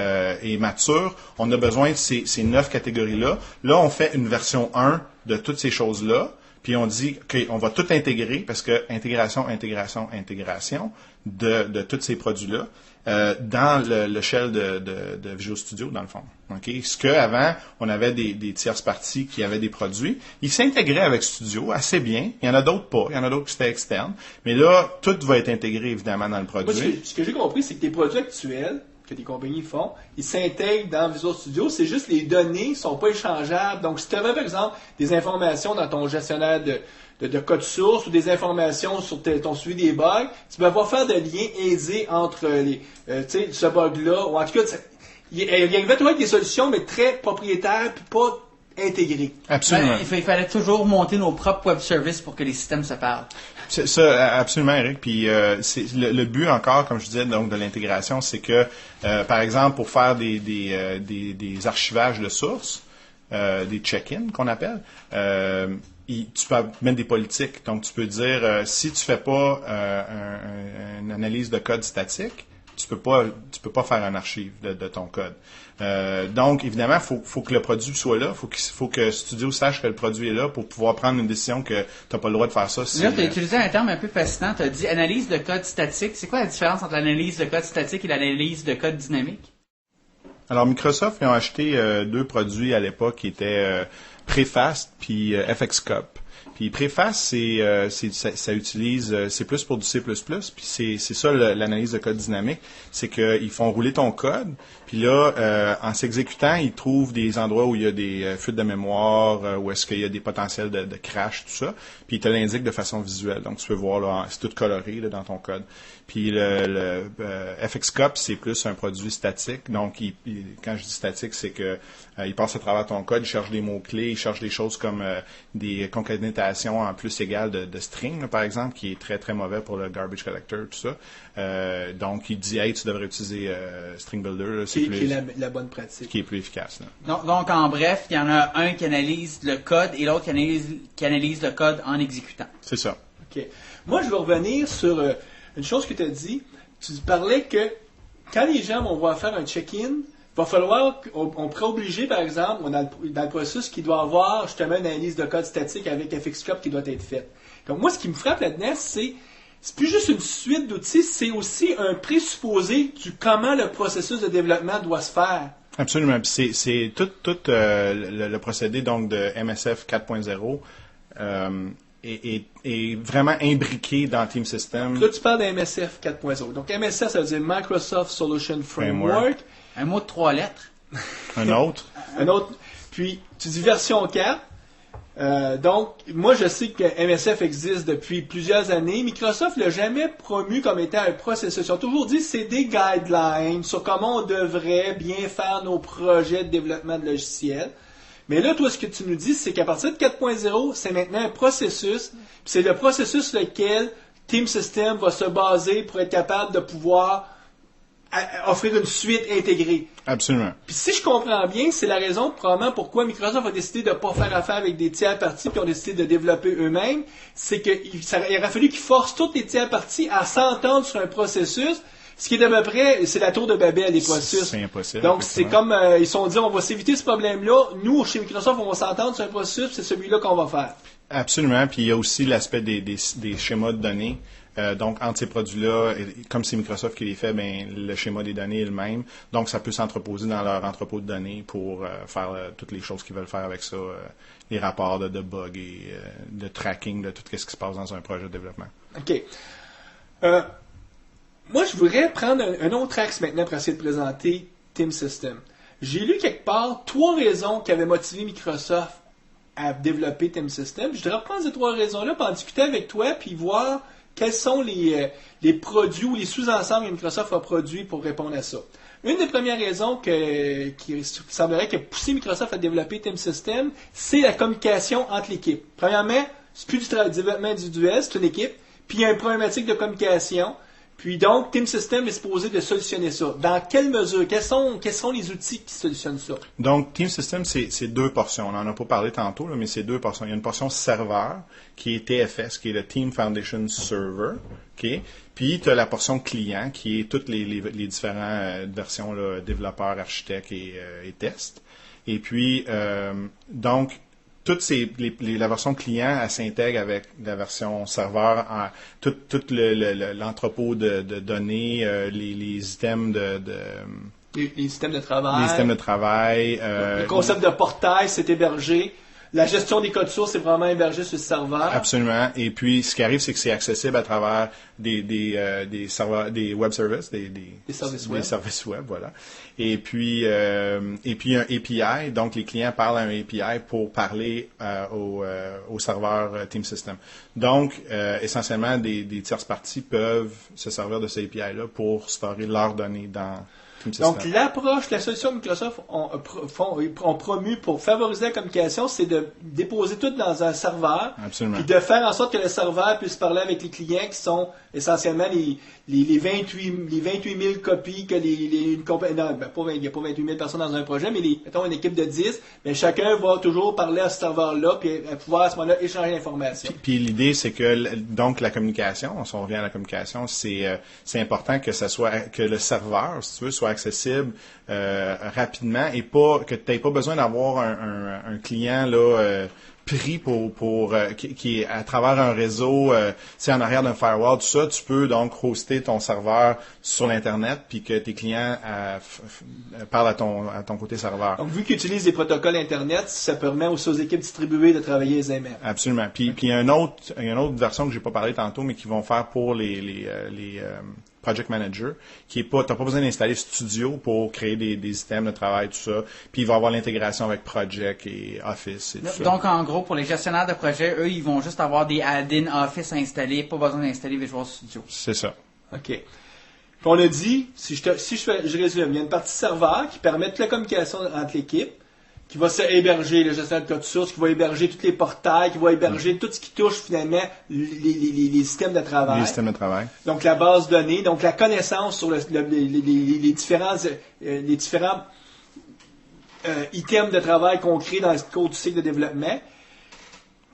mature. On a besoin de ces 9 catégories-là. Là, on fait une version 1 de toutes ces choses-là. Puis on dit qu'on va tout intégrer, parce que intégration de tous ces produits-là dans le shell de Visual Studio, dans le fond. Okay? Ce qu'avant, on avait des tierces parties qui avaient des produits. Ils s'intégraient avec Studio assez bien. Il y en a d'autres pas. Il y en a d'autres qui étaient externes. Mais là, tout va être intégré, évidemment, dans le produit. Moi, ce que j'ai compris, c'est que tes produits actuels que des compagnies font, ils s'intègrent dans Visual Studio, c'est juste les données sont pas échangeables. Donc, si tu avais, par exemple, des informations dans ton gestionnaire de code source ou des informations sur ton suivi des bugs, tu vas pouvoir faire des liens aisés entre ce bug-là, ou en tout cas, il y avait toujours des solutions, mais très propriétaires, puis pas intégrées. Absolument. Il fallait toujours monter nos propres web services pour que les systèmes se parlent. C'est ça, absolument, Eric. Puis c'est le but encore, comme je disais, donc de l'intégration, c'est que, par exemple, pour faire des archivages de sources, des check-in qu'on appelle, tu peux mettre des politiques. Donc, tu peux dire, si tu fais pas une analyse de code statique, tu peux pas faire un archive de ton code. Donc, évidemment, faut que le produit soit là. Faut que Studio sache que le produit est là pour pouvoir prendre une décision que tu n'as pas le droit de faire ça. Là, tu as utilisé un terme un peu fascinant. Tu as dit analyse de code statique. C'est quoi la différence entre l'analyse de code statique et l'analyse de code dynamique? Alors, Microsoft, ils ont acheté deux produits à l'époque qui étaient Prefast puis FXCop. Puis Préface, ça utilise, c'est plus pour du C++, puis c'est ça l'analyse de code dynamique, c'est qu'ils font rouler ton code, puis là, en s'exécutant, ils trouvent des endroits où il y a des fuites de mémoire, où est-ce qu'il y a des potentiels de crash, tout ça, puis ils te l'indiquent de façon visuelle. Donc, tu peux voir, là, c'est tout coloré là, dans ton code. Puis le FXCop, c'est plus un produit statique. Donc, quand je dis statique, c'est que il passe à travers ton code, il cherche des mots-clés, il cherche des choses comme des concaténations en plus égales de string, là, par exemple, qui est très, très mauvais pour le garbage collector, tout ça. Donc, il dit, hey, tu devrais utiliser String Builder. Là, qui est la bonne pratique. Qui est plus efficace. Là. Donc, en bref, il y en a un qui analyse le code et l'autre qui analyse le code en exécutant. C'est ça. OK. Moi, je vais revenir sur une chose que tu as dit. Tu parlais que quand les gens vont voir faire un check-in, il va falloir qu'on pourrait obliger, par exemple, dans le processus, qu'il doit avoir justement une analyse de code statique avec FXCop qui doit être faite. Donc, moi, ce qui me frappe là-dedans, c'est plus juste une suite d'outils, c'est aussi un présupposé du comment le processus de développement doit se faire. Absolument. C'est tout le procédé donc de MSF 4.0 est vraiment imbriqué dans Team System. Là, tu parles d'MSF 4.0. Donc, MSF, ça veut dire Microsoft Solution Framework. Un mot de 3 lettres. Un autre. Un autre. Puis, tu dis version 4. Donc, moi, je sais que MSF existe depuis plusieurs années. Microsoft ne l'a jamais promu comme étant un processus. Ils ont toujours dit que c'est des guidelines sur comment on devrait bien faire nos projets de développement de logiciels. Mais là, toi, ce que tu nous dis, c'est qu'à partir de 4.0, c'est maintenant un processus. Puis c'est le processus sur lequel Team System va se baser pour être capable de pouvoir offrir une suite intégrée. Absolument. Puis si je comprends bien, c'est la raison probablement pourquoi Microsoft a décidé de ne pas faire affaire avec des tiers parties puis ont décidé de développer eux-mêmes. C'est qu'il aurait fallu qu'ils forcent toutes les tiers parties à s'entendre sur un processus. Ce qui est à peu près, c'est la tour de Babel, les processus. C'est impossible. Donc, c'est comme, ils se sont dit, on va s'éviter ce problème-là. Nous, chez Microsoft, on va s'entendre sur un processus, c'est celui-là qu'on va faire. Absolument. Puis, il y a aussi l'aspect des schémas de données. Donc, entre ces produits-là, comme c'est Microsoft qui les fait, ben, le schéma des données est le même. Donc, ça peut s'entreposer dans leur entrepôt de données pour faire toutes les choses qu'ils veulent faire avec ça. Les rapports de bugs et de tracking de tout ce qui se passe dans un projet de développement. OK. Moi, je voudrais prendre un autre axe maintenant pour essayer de présenter Team System. J'ai lu quelque part 3 raisons qui avaient motivé Microsoft à développer Team System. Je voudrais reprendre ces 3 raisons-là pour en discuter avec toi puis voir quels sont les produits ou les sous-ensembles que Microsoft a produits pour répondre à ça. Une des premières raisons qui semblerait que poussé Microsoft à développer Team System, c'est la communication entre l'équipe. Premièrement, c'est plus du développement individuel, c'est une équipe, puis il y a une problématique de communication. Puis donc, Team System est supposé de solutionner ça. Dans quelle mesure? Quels sont les outils qui solutionnent ça? Donc, Team System, c'est 2 portions. On n'en a pas parlé tantôt, là, mais c'est 2 portions. Il y a une portion serveur, qui est TFS, qui est le Team Foundation Server. Okay? Puis, tu as la portion client, qui est toutes les différentes versions, là, développeurs, architectes et tests. Et puis, donc, la version client, elle s'intègre avec la version serveur, tout l'entrepôt de données, les items les systèmes de travail. Les systèmes de travail. Le concept de portail, c'est hébergé. La gestion des codes sources est vraiment hébergée sur le serveur. Absolument. Et puis, ce qui arrive, c'est que c'est accessible à travers des serveurs, des web services, des services web, voilà. Et puis un API. Donc, les clients parlent à un API pour parler au serveur Team System. Donc, essentiellement, des tierces parties peuvent se servir de ce API-là pour storer leurs données dans Donc, l'approche, la solution que Microsoft ont promu pour favoriser la communication, c'est de déposer tout dans un serveur. Absolument. Puis de faire en sorte que le serveur puisse parler avec les clients qui sont essentiellement les 28 000 copies que une compagnie. Non, il n'y a pas 28 000 personnes dans un projet, mais mettons une équipe de 10, mais chacun va toujours parler à ce serveur-là, puis pouvoir à ce moment-là échanger l'information. Puis l'idée, c'est que donc la communication, si on revient à la communication, c'est important que le serveur, si tu veux, soit accessible rapidement et pas que tu n'aies pas besoin d'avoir un client là pris qui est à travers un réseau, c'est en arrière d'un firewall, tout ça, tu peux donc hoster ton serveur sur l'internet puis que tes clients parlent à ton côté serveur. Donc vu qu'ils utilisent des protocoles internet, ça permet aussi aux équipes distribuées de travailler aisément. Absolument. Puis il y a une autre version que j'ai pas parlé tantôt, mais qu'ils vont faire pour les Project Manager, t'as pas besoin d'installer Studio pour créer des items de travail, tout ça. Puis il va avoir l'intégration avec Project et Office et tout ça. Donc en gros, pour les gestionnaires de projet, eux, ils vont juste avoir des add-in Office installés, pas besoin d'installer Visual Studio. C'est ça. OK. Puis on a dit, je résume, il y a une partie serveur qui permet toute la communication entre l'équipe, qui va se héberger le gestionnaire de code source, qui va héberger tous les portails, qui va héberger tout ce qui touche finalement les systèmes de travail. Les systèmes de travail. Donc la base de données, donc la connaissance sur les différents items de travail qu'on crée dans le cours du cycle de développement.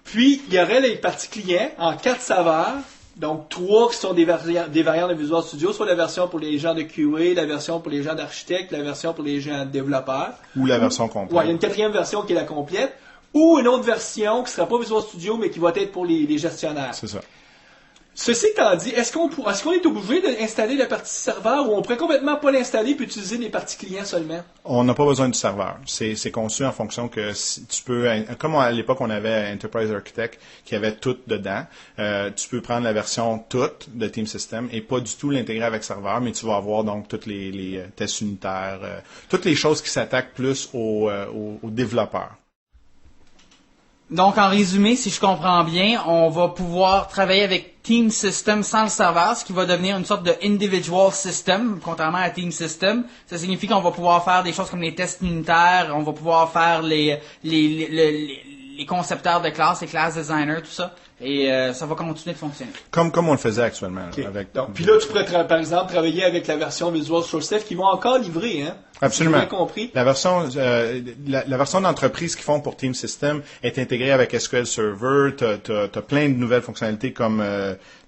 Puis il y aurait les parties clients en 4 serveurs. Donc, 3 qui sont des variantes de Visual Studio, soit la version pour les gens de QA, la version pour les gens d'architectes, la version pour les gens de développeurs. Ou la version complète. Oui, il y a une 4e version qui est la complète. Ou une autre version qui ne sera pas Visual Studio, mais qui va être pour les gestionnaires. C'est ça. Ceci étant dit, est-ce qu'on est obligé d'installer la partie serveur ou on pourrait complètement pas l'installer et utiliser les parties clients seulement? On n'a pas besoin du serveur. C'est conçu en fonction que si tu peux, comme à l'époque on avait Enterprise Architect qui avait tout dedans, tu peux prendre la version toute de Team System et pas du tout l'intégrer avec serveur, mais tu vas avoir donc toutes les tests unitaires, toutes les choses qui s'attaquent plus aux développeurs. Donc, en résumé, si je comprends bien, on va pouvoir travailler avec Team System sans le serveur, ce qui va devenir une sorte de individual system, contrairement à Team System. Ça signifie qu'on va pouvoir faire des choses comme les tests unitaires, on va pouvoir faire les concepteurs de classes, les class designers, tout ça. Et ça va continuer de fonctionner. Comme on le faisait actuellement. Okay. Puis là, tu pourrais, par exemple, travailler avec la version Visual Studio qui vont encore livrer, hein? Absolument. J'ai bien compris. La version d'entreprise qu'ils font pour Team System est intégrée avec SQL Server. T'as plein de nouvelles fonctionnalités comme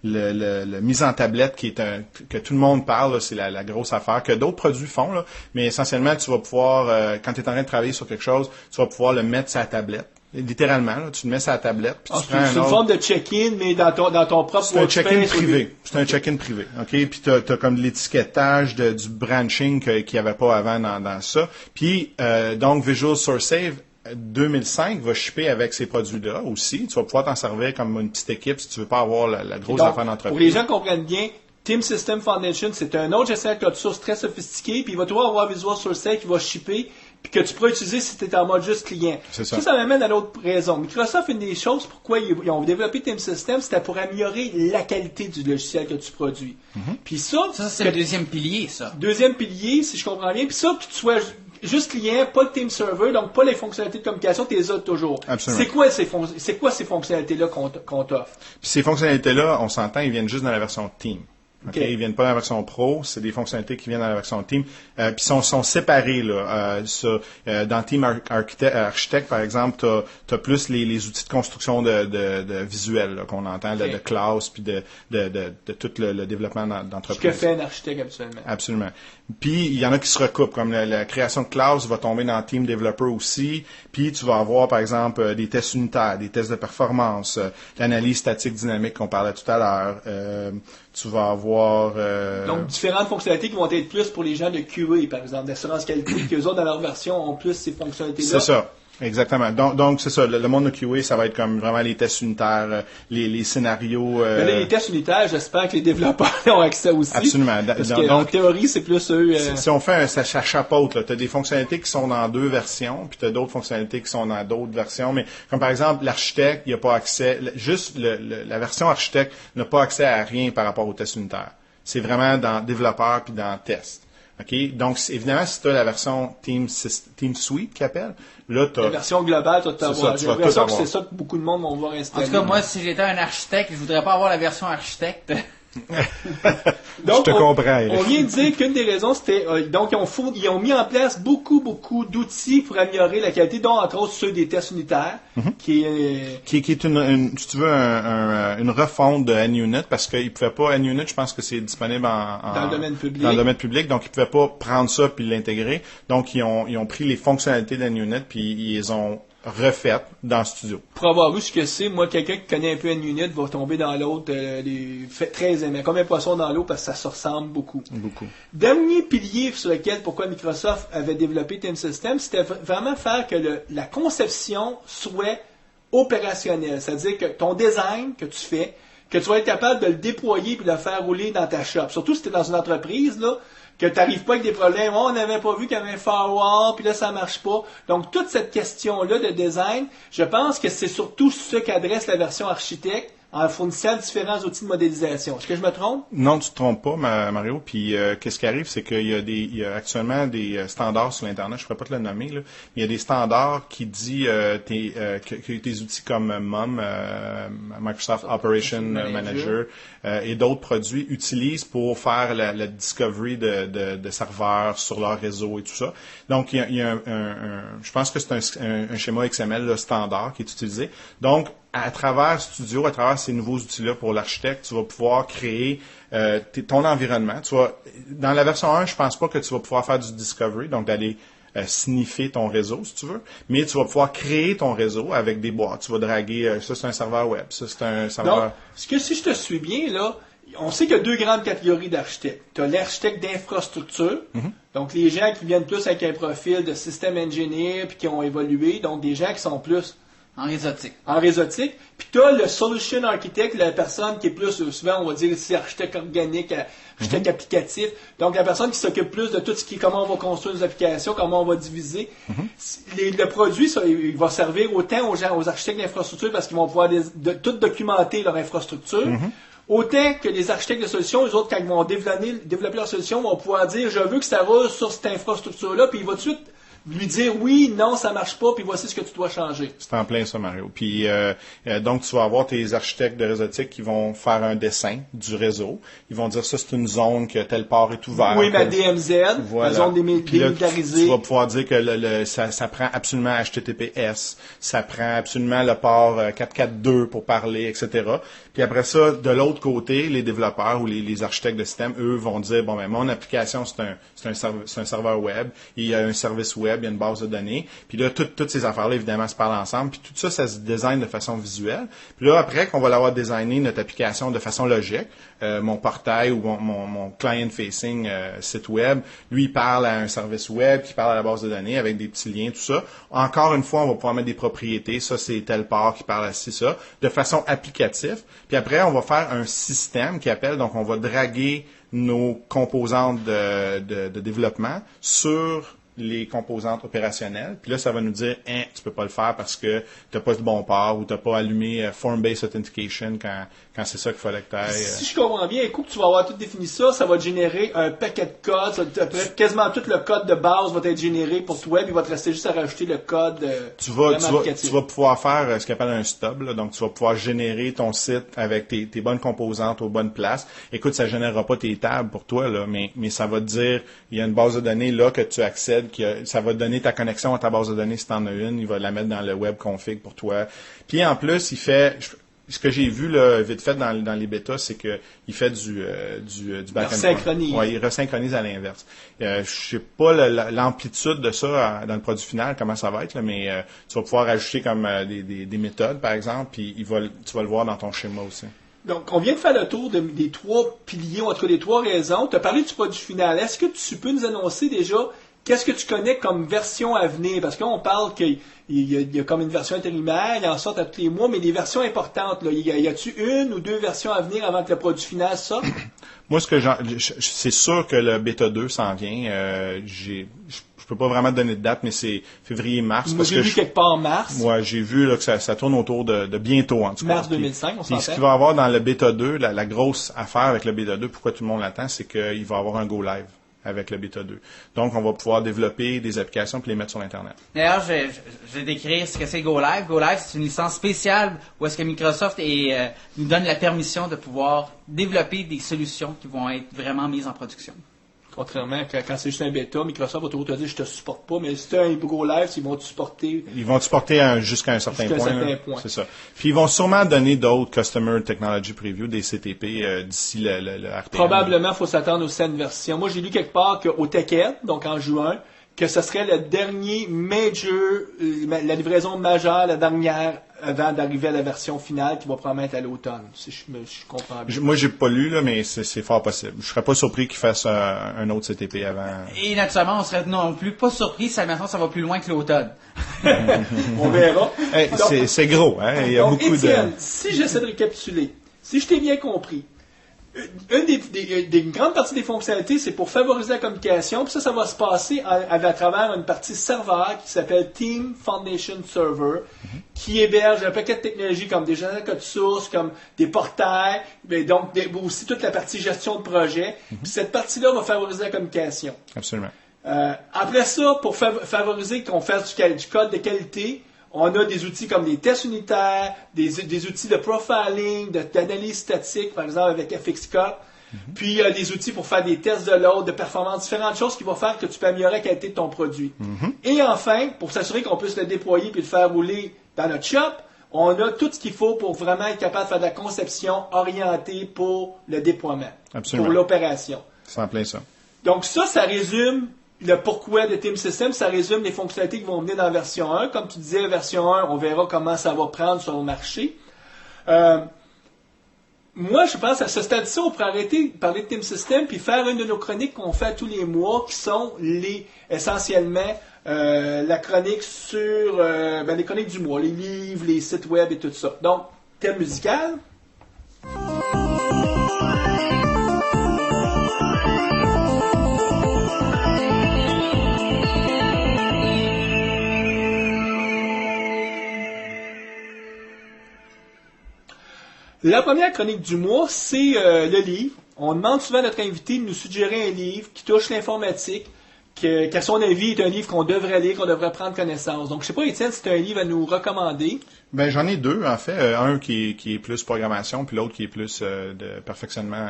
le mise en tablette qui est que tout le monde parle, là, c'est la grosse affaire que d'autres produits font, là, mais essentiellement tu vas pouvoir quand tu es en train de travailler sur quelque chose, tu vas pouvoir le mettre sur la tablette. Littéralement, là, tu le mets sur la tablette. Puis tu prends c'est une forme de check-in, mais dans ton propre c'est un check-in privé. C'est un check-in privé. OK? Puis t'as comme l'étiquetage du branching qu'il n'y avait pas avant dans ça. Puis donc Visual Source Save 2005 va shipper avec ces produits-là aussi. Tu vas pouvoir t'en servir comme une petite équipe si tu veux pas avoir la grosse affaire d'entreprise. Pour les gens comprennent bien, Team System Foundation, c'est un autre gestionnaire de code source très sophistiqué, puis il va toujours avoir Visual Source Save qui va shipper, puis que tu pourras utiliser si tu es en mode juste client. C'est ça. Ça m'amène à l'autre raison. Microsoft, une des choses pourquoi ils ont développé Team System, c'était pour améliorer la qualité du logiciel que tu produis. Puis ça c'est le deuxième pilier, ça. Deuxième pilier, si je comprends bien. Puis ça, que tu sois juste client, pas de Team Server, donc pas les fonctionnalités de communication, tu les as toujours. Absolument. C'est quoi ces fonctionnalités-là qu'on t'offre? Puis ces fonctionnalités-là, on s'entend, ils viennent juste dans la version Team. Okay. Ils viennent pas dans la version Pro, c'est des fonctionnalités qui viennent dans la version Team. Puis sont séparés là. Dans Team Architect, par exemple, t'as plus les outils de construction de visuels là, qu'on entend, de classe, puis de tout le développement d'entreprise. Ce que fait un architecte habituellement. Absolument. Puis il y en a qui se recoupent, comme la création de classe va tomber dans Team Developer aussi. Puis tu vas avoir, par exemple, des tests unitaires, des tests de performance, l'analyse statique dynamique qu'on parlait tout à l'heure. Tu vas avoir... Donc, différentes fonctionnalités qui vont être plus pour les gens de QA, par exemple, d'assurance qualité, qu'eux autres, dans leur version, ont plus ces fonctionnalités-là. C'est ça. Exactement. Donc c'est ça. Le monde de QA, ça va être comme vraiment les tests unitaires, les scénarios. Mais là, les tests unitaires, j'espère que les développeurs ont accès aussi. Absolument. Parce que, en théorie, c'est plus eux. Si on fait ça chapeaute, tu as des fonctionnalités qui sont dans 2 versions, puis tu as d'autres fonctionnalités qui sont dans d'autres versions. Mais comme par exemple, l'architecte, il n'a pas accès. Juste la version architecte n'a pas accès à rien par rapport aux tests unitaires. C'est vraiment dans développeur puis dans test. OK? Donc, évidemment, si tu as la version Team Suite qui appelle, là, tu as... La version globale, tu vas avoir. J'ai l'impression que c'est ça que beaucoup de monde vont voir installer. En tout cas, moi, si j'étais un architecte, je voudrais pas avoir la version architecte. Donc, je te comprends. On vient de dire qu'une des raisons, c'était... donc, ils ont mis en place beaucoup d'outils pour améliorer la qualité, dont, entre autres, ceux des tests unitaires, qui est une si tu veux, une refonte de NUnit, parce qu'ils pouvaient pas... NUnit, je pense que c'est disponible dans le domaine public. Dans le domaine public, donc ils pouvaient pas prendre ça puis l'intégrer. Donc, ils ont pris les fonctionnalités d'NUnit puis ils les ont refaites dans le studio. Pour avoir vu ce que c'est, moi, quelqu'un qui connaît un peu NUnit va tomber dans l'autre, très aimé, comme un poisson dans l'eau, parce que ça se ressemble beaucoup. Dernier pilier sur lequel, pourquoi Microsoft avait développé Team System, c'était vraiment faire que la conception soit opérationnelle. C'est-à-dire que ton design que tu fais, que tu vas être capable de le déployer puis de le faire rouler dans ta shop. Surtout si tu es dans une entreprise, là, que tu n'arrives pas avec des problèmes. Oh, on n'avait pas vu qu'il y avait un firewall, puis là, ça marche pas. Donc, toute cette question-là de design, je pense que c'est surtout ce qu'adresse la version architecte en fournissant différents outils de modélisation. Est-ce que je me trompe? Non, tu te trompes pas, Mario. Puis, qu'est-ce qui arrive, c'est qu'il y a actuellement des standards sur l'Internet, je ne pourrais pas te le nommer, là, mais il y a des standards qui disent que tes outils comme MOM, Microsoft Operation Manager, et d'autres produits utilisent pour faire la discovery de serveurs sur leur réseau et tout ça. Donc, il y a je pense que c'est un schéma XML là, standard qui est utilisé. Donc, à travers Studio, à travers ces nouveaux outils-là pour l'architecte, tu vas pouvoir créer ton environnement. Dans la version 1, je pense pas que tu vas pouvoir faire du discovery, donc d'aller sniffer ton réseau, si tu veux, mais tu vas pouvoir créer ton réseau avec des boîtes. Tu vas draguer, ça c'est un serveur web, ça c'est un serveur... Donc, si je te suis bien, là, on sait qu'il y a 2 grandes catégories d'architectes. Tu as l'architecte d'infrastructure, donc les gens qui viennent plus avec un profil de système engineer puis qui ont évolué, donc des gens qui sont plus... En réseautique. Puis tu as le solution architect, la personne qui est plus, souvent on va dire ici, architecte organique, architecte applicatif. Donc la personne qui s'occupe plus de tout ce qui est comment on va construire nos applications, comment on va diviser. Le produit, ça, il va servir autant aux architectes d'infrastructure parce qu'ils vont pouvoir tout documenter leur infrastructure. Autant que les architectes de solutions, les autres, quand ils vont développer leur solution, vont pouvoir dire, je veux que ça roule sur cette infrastructure-là, puis il va tout de suite lui dire oui, non, ça marche pas, puis voici ce que tu dois changer. C'est en plein ça, Mario. Puis donc tu vas avoir tes architectes de réseautique qui vont faire un dessin du réseau. Ils vont dire ça c'est une zone que telle part est ouverte. Oui, ma DMZ, voilà. La zone démilitarisée. Tu vas pouvoir dire que ça prend absolument HTTPS, ça prend absolument le port 442 pour parler, etc. Puis après ça, de l'autre côté, les développeurs ou les architectes de système, eux, vont dire bon ben mon application c'est un serveur web, il y a un service web, il y a une base de données. Puis là, toutes ces affaires-là, évidemment, se parlent ensemble. Puis tout ça, ça se design de façon visuelle. Puis là, après qu'on va l'avoir designé, notre application, de façon logique, mon portail ou mon client-facing site web, lui, il parle à un service web qui parle à la base de données avec des petits liens, tout ça. Encore une fois, on va pouvoir mettre des propriétés. Ça, c'est telle part qui parle à ça, de façon applicative. Puis après, on va faire un système qui appelle, donc on va draguer nos composantes de développement sur les composantes opérationnelles. Puis là, ça va nous dire, tu peux pas le faire parce que t'as pas le bon port ou t'as pas allumé Form-Based Authentication quand c'est ça qu'il fallait que t'ailles. Si je comprends bien, un coup que tu vas avoir tout défini ça va te générer un paquet de codes. Quasiment tout le code de base va être généré pour toi, puis il va te rester juste à rajouter le code. Tu vas pouvoir faire ce qu'on appelle un stub, là. Donc tu vas pouvoir générer ton site avec tes bonnes composantes aux bonnes places. Écoute, ça générera pas tes tables pour toi, là, mais ça va te dire, il y a une base de données là que tu accèdes, ça va te donner ta connexion à ta base de données si tu en as une, il va la mettre dans le web config pour toi. Puis en plus, ce que j'ai vu là, vite fait dans les bêtas, c'est que il fait du back-end. Resynchronise. Ouais, il resynchronise à l'inverse. Je sais pas l'amplitude de ça dans le produit final, comment ça va être, là, mais tu vas pouvoir ajouter comme des méthodes, par exemple, puis tu vas le voir dans ton schéma aussi. Donc, on vient de faire le tour des 3 piliers, ou en tout cas des 3 raisons. Tu as parlé du produit final. Est-ce que tu peux nous annoncer déjà qu'est-ce que tu connais comme version à venir? Parce qu'on parle qu'il y a comme une version intérimaire, il en sort à tous les mois, mais des versions importantes. Là. Y a-tu 1 ou 2 versions à venir avant que le produit final sorte? Moi, c'est sûr que le bêta 2 s'en vient. Je peux pas vraiment te donner de date, mais c'est février-mars. Moi, j'ai vu quelque part en mars. Ouais, j'ai vu là, que ça tourne autour de bientôt, en tout cas. Mars 2005, on s'en fait. Ce qu'il va y avoir dans le bêta 2, la grosse affaire avec le bêta 2, pourquoi tout le monde l'attend, c'est qu'il va y avoir un go live avec le bêta 2. Donc, on va pouvoir développer des applications et les mettre sur Internet. D'ailleurs, je vais décrire ce que c'est Go Live. Go Live, c'est une licence spéciale où est-ce que Microsoft nous donne la permission de pouvoir développer des solutions qui vont être vraiment mises en production. Contrairement à quand c'est juste un bêta, Microsoft va toujours te dire « je te supporte pas », mais si tu as un Go Live, ils vont te supporter. Ils vont te supporter jusqu'à un certain point. C'est ça. Puis ils vont sûrement donner d'autres Customer Technology Preview, des CTP, d'ici le RTM. Probablement, il faut s'attendre aux 7 versions. Moi, j'ai lu quelque part qu'au TechEd, donc en juin, que ce serait le dernier la livraison majeure, la dernière, avant d'arriver à la version finale qui va probablement être à l'automne, si je comprends bien. Moi, j'ai pas lu, là, mais c'est fort possible. Je serais pas surpris qu'ils fassent un autre CTP avant. Et naturellement, on serait non plus pas surpris si maintenant ça va plus loin que l'automne. On verra. Hey, c'est gros, hein? Il y a donc, beaucoup Étienne, si j'essaie de récapituler, si je t'ai bien compris, une des grandes parties des fonctionnalités, c'est pour favoriser la communication. Puis ça va se passer à travers une partie serveur qui s'appelle Team Foundation Server, qui héberge un paquet de technologies comme des générateurs de code source, comme des portails, mais donc aussi toute la partie gestion de projet. Puis cette partie-là va favoriser la communication. Absolument. Après ça, pour favoriser qu'on fasse du code de qualité, on a des outils comme des tests unitaires, des outils de profiling, d'analyse statique, par exemple avec FXCop. Puis il y a des outils pour faire des tests de load, de performance, différentes choses qui vont faire que tu peux améliorer la qualité de ton produit. Et enfin, pour s'assurer qu'on puisse le déployer puis le faire rouler dans notre shop, on a tout ce qu'il faut pour vraiment être capable de faire de la conception orientée pour le déploiement, pour l'opération. C'est en plein ça. Donc ça résume le pourquoi de Team System, ça résume les fonctionnalités qui vont venir dans la version 1. Comme tu disais, version 1, on verra comment ça va prendre sur le marché. Moi, je pense à ce stade-ci, on pourrait arrêter de parler de Team System puis faire une de nos chroniques qu'on fait tous les mois, qui sont essentiellement la chronique sur les chroniques du mois, les livres, les sites web et tout ça. Donc, thème musical. La première chronique du mois, c'est le livre. On demande souvent à notre invité de nous suggérer un livre qui touche l'informatique, qu'à son avis est un livre qu'on devrait lire, qu'on devrait prendre connaissance. Donc, je sais pas, Étienne, si tu as un livre à nous recommander. Ben, j'en ai 2, en fait. Un qui est plus programmation, puis l'autre qui est plus de perfectionnement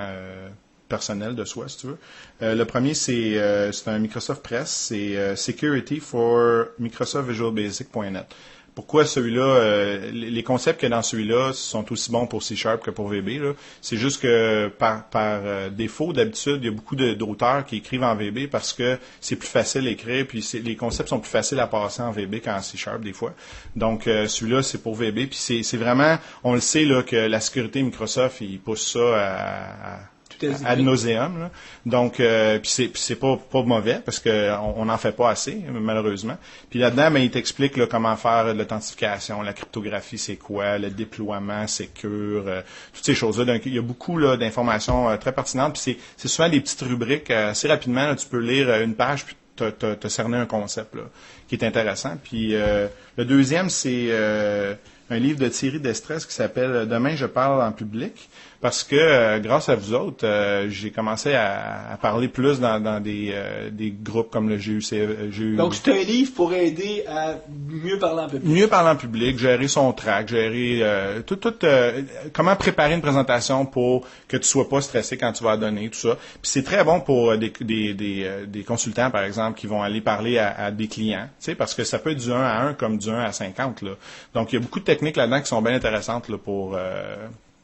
personnel de soi, si tu veux. Le premier, c'est un Microsoft Press, c'est Security for Microsoft Visual Basic.net. Pourquoi celui-là, les concepts qu'il y a dans celui-là sont aussi bons pour C# que pour VB, là. C'est juste que par défaut, d'habitude, il y a beaucoup d'auteurs qui écrivent en VB parce que c'est plus facile à écrire, puis les concepts sont plus faciles à passer en VB qu'en C# des fois. Donc, celui-là, c'est pour VB, puis c'est vraiment, on le sait, là, que la sécurité Microsoft, il pousse ça ad nauseam, là. Donc, puis c'est pas mauvais parce que on n'en fait pas assez, malheureusement. Puis là-dedans, il t'explique là, comment faire l'authentification, la cryptographie, c'est quoi, le déploiement, secure, toutes ces choses-là. Donc, il y a beaucoup là, d'informations très pertinentes. Puis c'est souvent des petites rubriques assez rapidement. Là, tu peux lire une page, puis t'as cerné un concept là, qui est intéressant. Puis le deuxième, c'est un livre de Thierry Destresse qui s'appelle « Demain, je parle en public ». Parce que grâce à vous autres, j'ai commencé à parler plus dans des groupes comme le GUC. Donc c'est un livre pour aider à mieux parler en public. Mieux parler en public, gérer son track, gérer comment préparer une présentation pour que tu sois pas stressé quand tu vas la donner, tout ça. Puis c'est très bon pour des consultants, par exemple, qui vont aller parler à des clients, tu sais, parce que ça peut être du 1 à 1 comme du 1 à 50. Là. Donc il y a beaucoup de techniques là-dedans qui sont bien intéressantes là, pour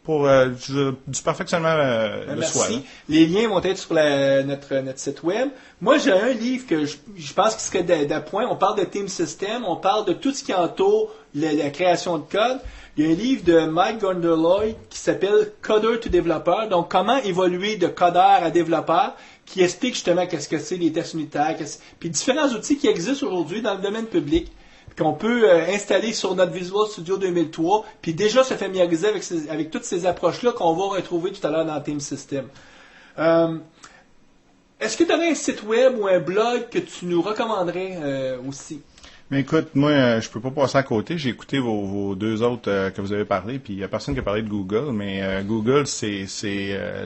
du perfectionnement de soi. Merci. Les liens vont être sur notre site web. Moi, j'ai un livre que je pense qu'il serait d'appoint. On parle de Team System, on parle de tout ce qui entoure la création de code. Il y a un livre de Mike Gonderloy qui s'appelle Coder to Developer. Donc, comment évoluer de codeur à développeur, qui explique justement qu'est-ce que c'est les tests unitaires, puis différents outils qui existent aujourd'hui dans le domaine public, qu'on peut installer sur notre Visual Studio 2003, puis déjà se familiariser avec toutes ces approches-là qu'on va retrouver tout à l'heure dans Team System. Est-ce que tu aurais un site web ou un blog que tu nous recommanderais aussi? Mais écoute, moi, je peux pas passer à côté. J'ai écouté vos deux autres que vous avez parlé, puis il y a personne qui a parlé de Google, mais Google, c'est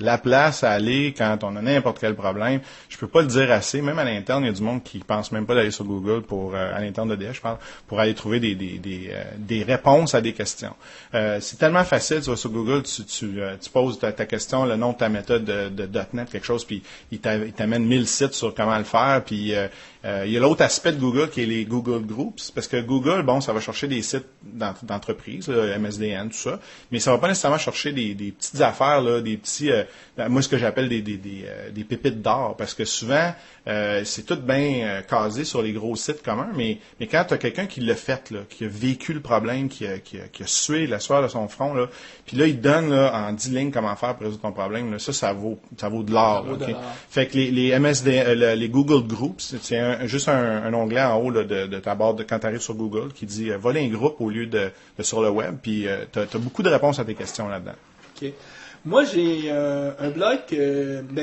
la place à aller quand on a n'importe quel problème. Je peux pas le dire assez. Même à l'interne, il y a du monde qui pense même pas d'aller sur Google pour à l'interne d'EDF, je parle, pour aller trouver des réponses à des questions. C'est tellement facile. Tu vas sur Google, tu poses ta question, le nom de ta méthode de .NET, quelque chose, puis il t'amène 1000 sites sur comment le faire, puis il y a l'autre aspect de Google qui est les Google Groups, parce que Google, bon, ça va chercher des sites d'entreprise, MSDN, tout ça, mais ça va pas nécessairement chercher des petites affaires, là, des petits, moi ce que j'appelle des pépites d'or, parce que souvent, c'est tout bien casé sur les gros sites communs, mais quand tu as quelqu'un qui l'a fait, là, qui a vécu le problème, qui a sué la sueur de son front, là, puis là, il te donne là, en 10 lignes comment faire pour résoudre ton problème, là, ça vaut de l'or. Okay? Fait que les MSD, les Google Groups, c'est juste un onglet en haut là, de ta barre quand tu arrives sur Google qui dit voler un groupe au lieu de sur le web, puis tu as beaucoup de réponses à tes questions là-dedans. OK. Moi, j'ai un blog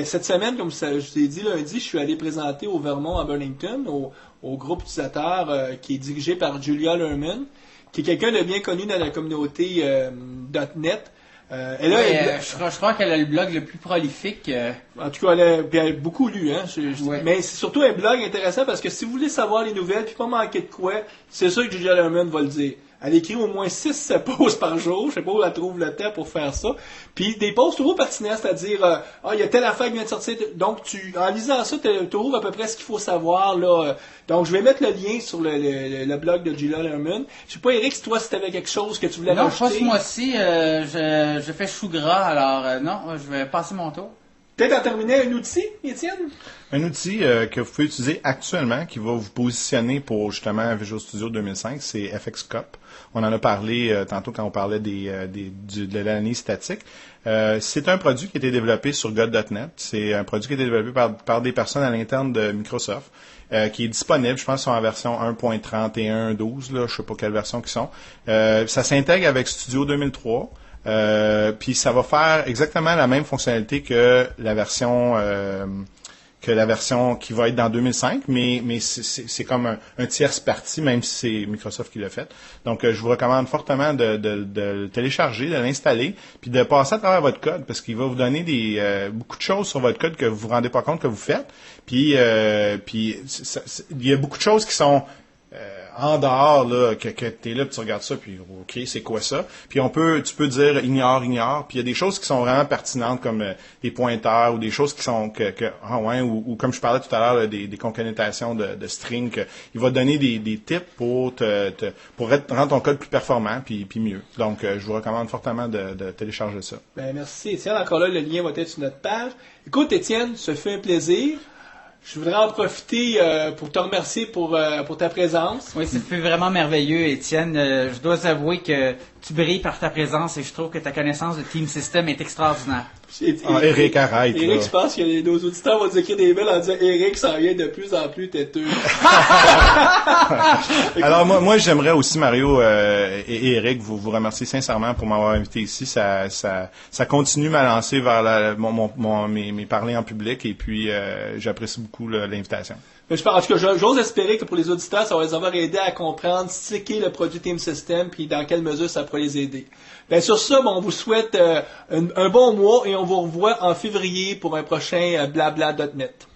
cette semaine, comme je vous ai dit lundi, je suis allé présenter au Vermont à Burlington, au groupe utilisateur qui est dirigé par Julia Lerman, qui est quelqu'un de bien connu dans la communauté .NET. Je crois qu'elle a le blog le plus prolifique. En tout cas, elle a beaucoup lu. Hein, ouais. Mais c'est surtout un blog intéressant parce que si vous voulez savoir les nouvelles puis pas manquer de quoi, c'est sûr que Julia Lerman va le dire. Elle écrit au moins 6 posts par jour. Je sais pas où elle trouve le temps pour faire ça. Puis des posts toujours pertinents, c'est-à-dire il y a telle affaire qui vient de sortir. Donc en lisant ça, tu trouves à peu près ce qu'il faut savoir là. Donc je vais mettre le lien sur le blog de Julia Lerman. Je sais pas, Eric, si toi c'était quelque chose que tu voulais rajouter. Non, pas ce mois-ci. Je fais chou gras, alors non, je vais passer mon tour. Peut-être en terminer un outil, Étienne? Un outil que vous pouvez utiliser actuellement qui va vous positionner pour justement Visual Studio 2005, c'est FXCOP. On en a parlé tantôt quand on parlait de l'analyse statique. C'est un produit qui a été développé sur God.NET. C'est un produit qui a été développé par des personnes à l'interne de Microsoft, qui est disponible, je pense, sont en version 1.31.12, là, je sais pas quelle version qu'ils sont. Ça s'intègre avec Studio 2003. Puis ça va faire exactement la même fonctionnalité que la version qui va être dans 2005, mais c'est comme un tierce partie, même si c'est Microsoft qui l'a fait. Donc, je vous recommande fortement de le télécharger, de l'installer, puis de passer à travers votre code, parce qu'il va vous donner beaucoup de choses sur votre code que vous vous rendez pas compte que vous faites. Puis il y a beaucoup de choses qui sont en dehors, là, que t'es là, puis tu regardes ça, puis OK, c'est quoi ça? Puis tu peux dire ignore, puis il y a des choses qui sont vraiment pertinentes, comme des pointeurs, ou des choses qui sont ou comme je parlais tout à l'heure, là, des concaténations de string, il va donner des tips pour rendre ton code plus performant, puis mieux. Donc, je vous recommande fortement de télécharger ça. Ben, merci, Étienne. Encore là, le lien va être sur notre page. Écoute, Étienne, ça fait un plaisir. Je voudrais en profiter pour te remercier pour ta présence. Oui, ça fait vraiment merveilleux, Étienne. Je dois avouer que tu brilles par ta présence et je trouve que ta connaissance de Team System est extraordinaire. Eric, arrête. Eric, là. je pense que nos auditeurs vont nous écrire des mails en disant Eric s'en vient de plus en plus têteux. Alors moi j'aimerais aussi Mario et Eric vous remercier sincèrement pour m'avoir invité ici. Ça continue à lancer vers mes parler en public et puis j'apprécie beaucoup l'invitation. Mais en tout cas, j'ose espérer que pour les auditeurs, ça va les avoir aidés à comprendre ce qu'est le produit Team System puis dans quelle mesure ça pourrait les aider. Ben sur ça, on vous souhaite un bon mois et on vous revoit en février pour un prochain blabla.net.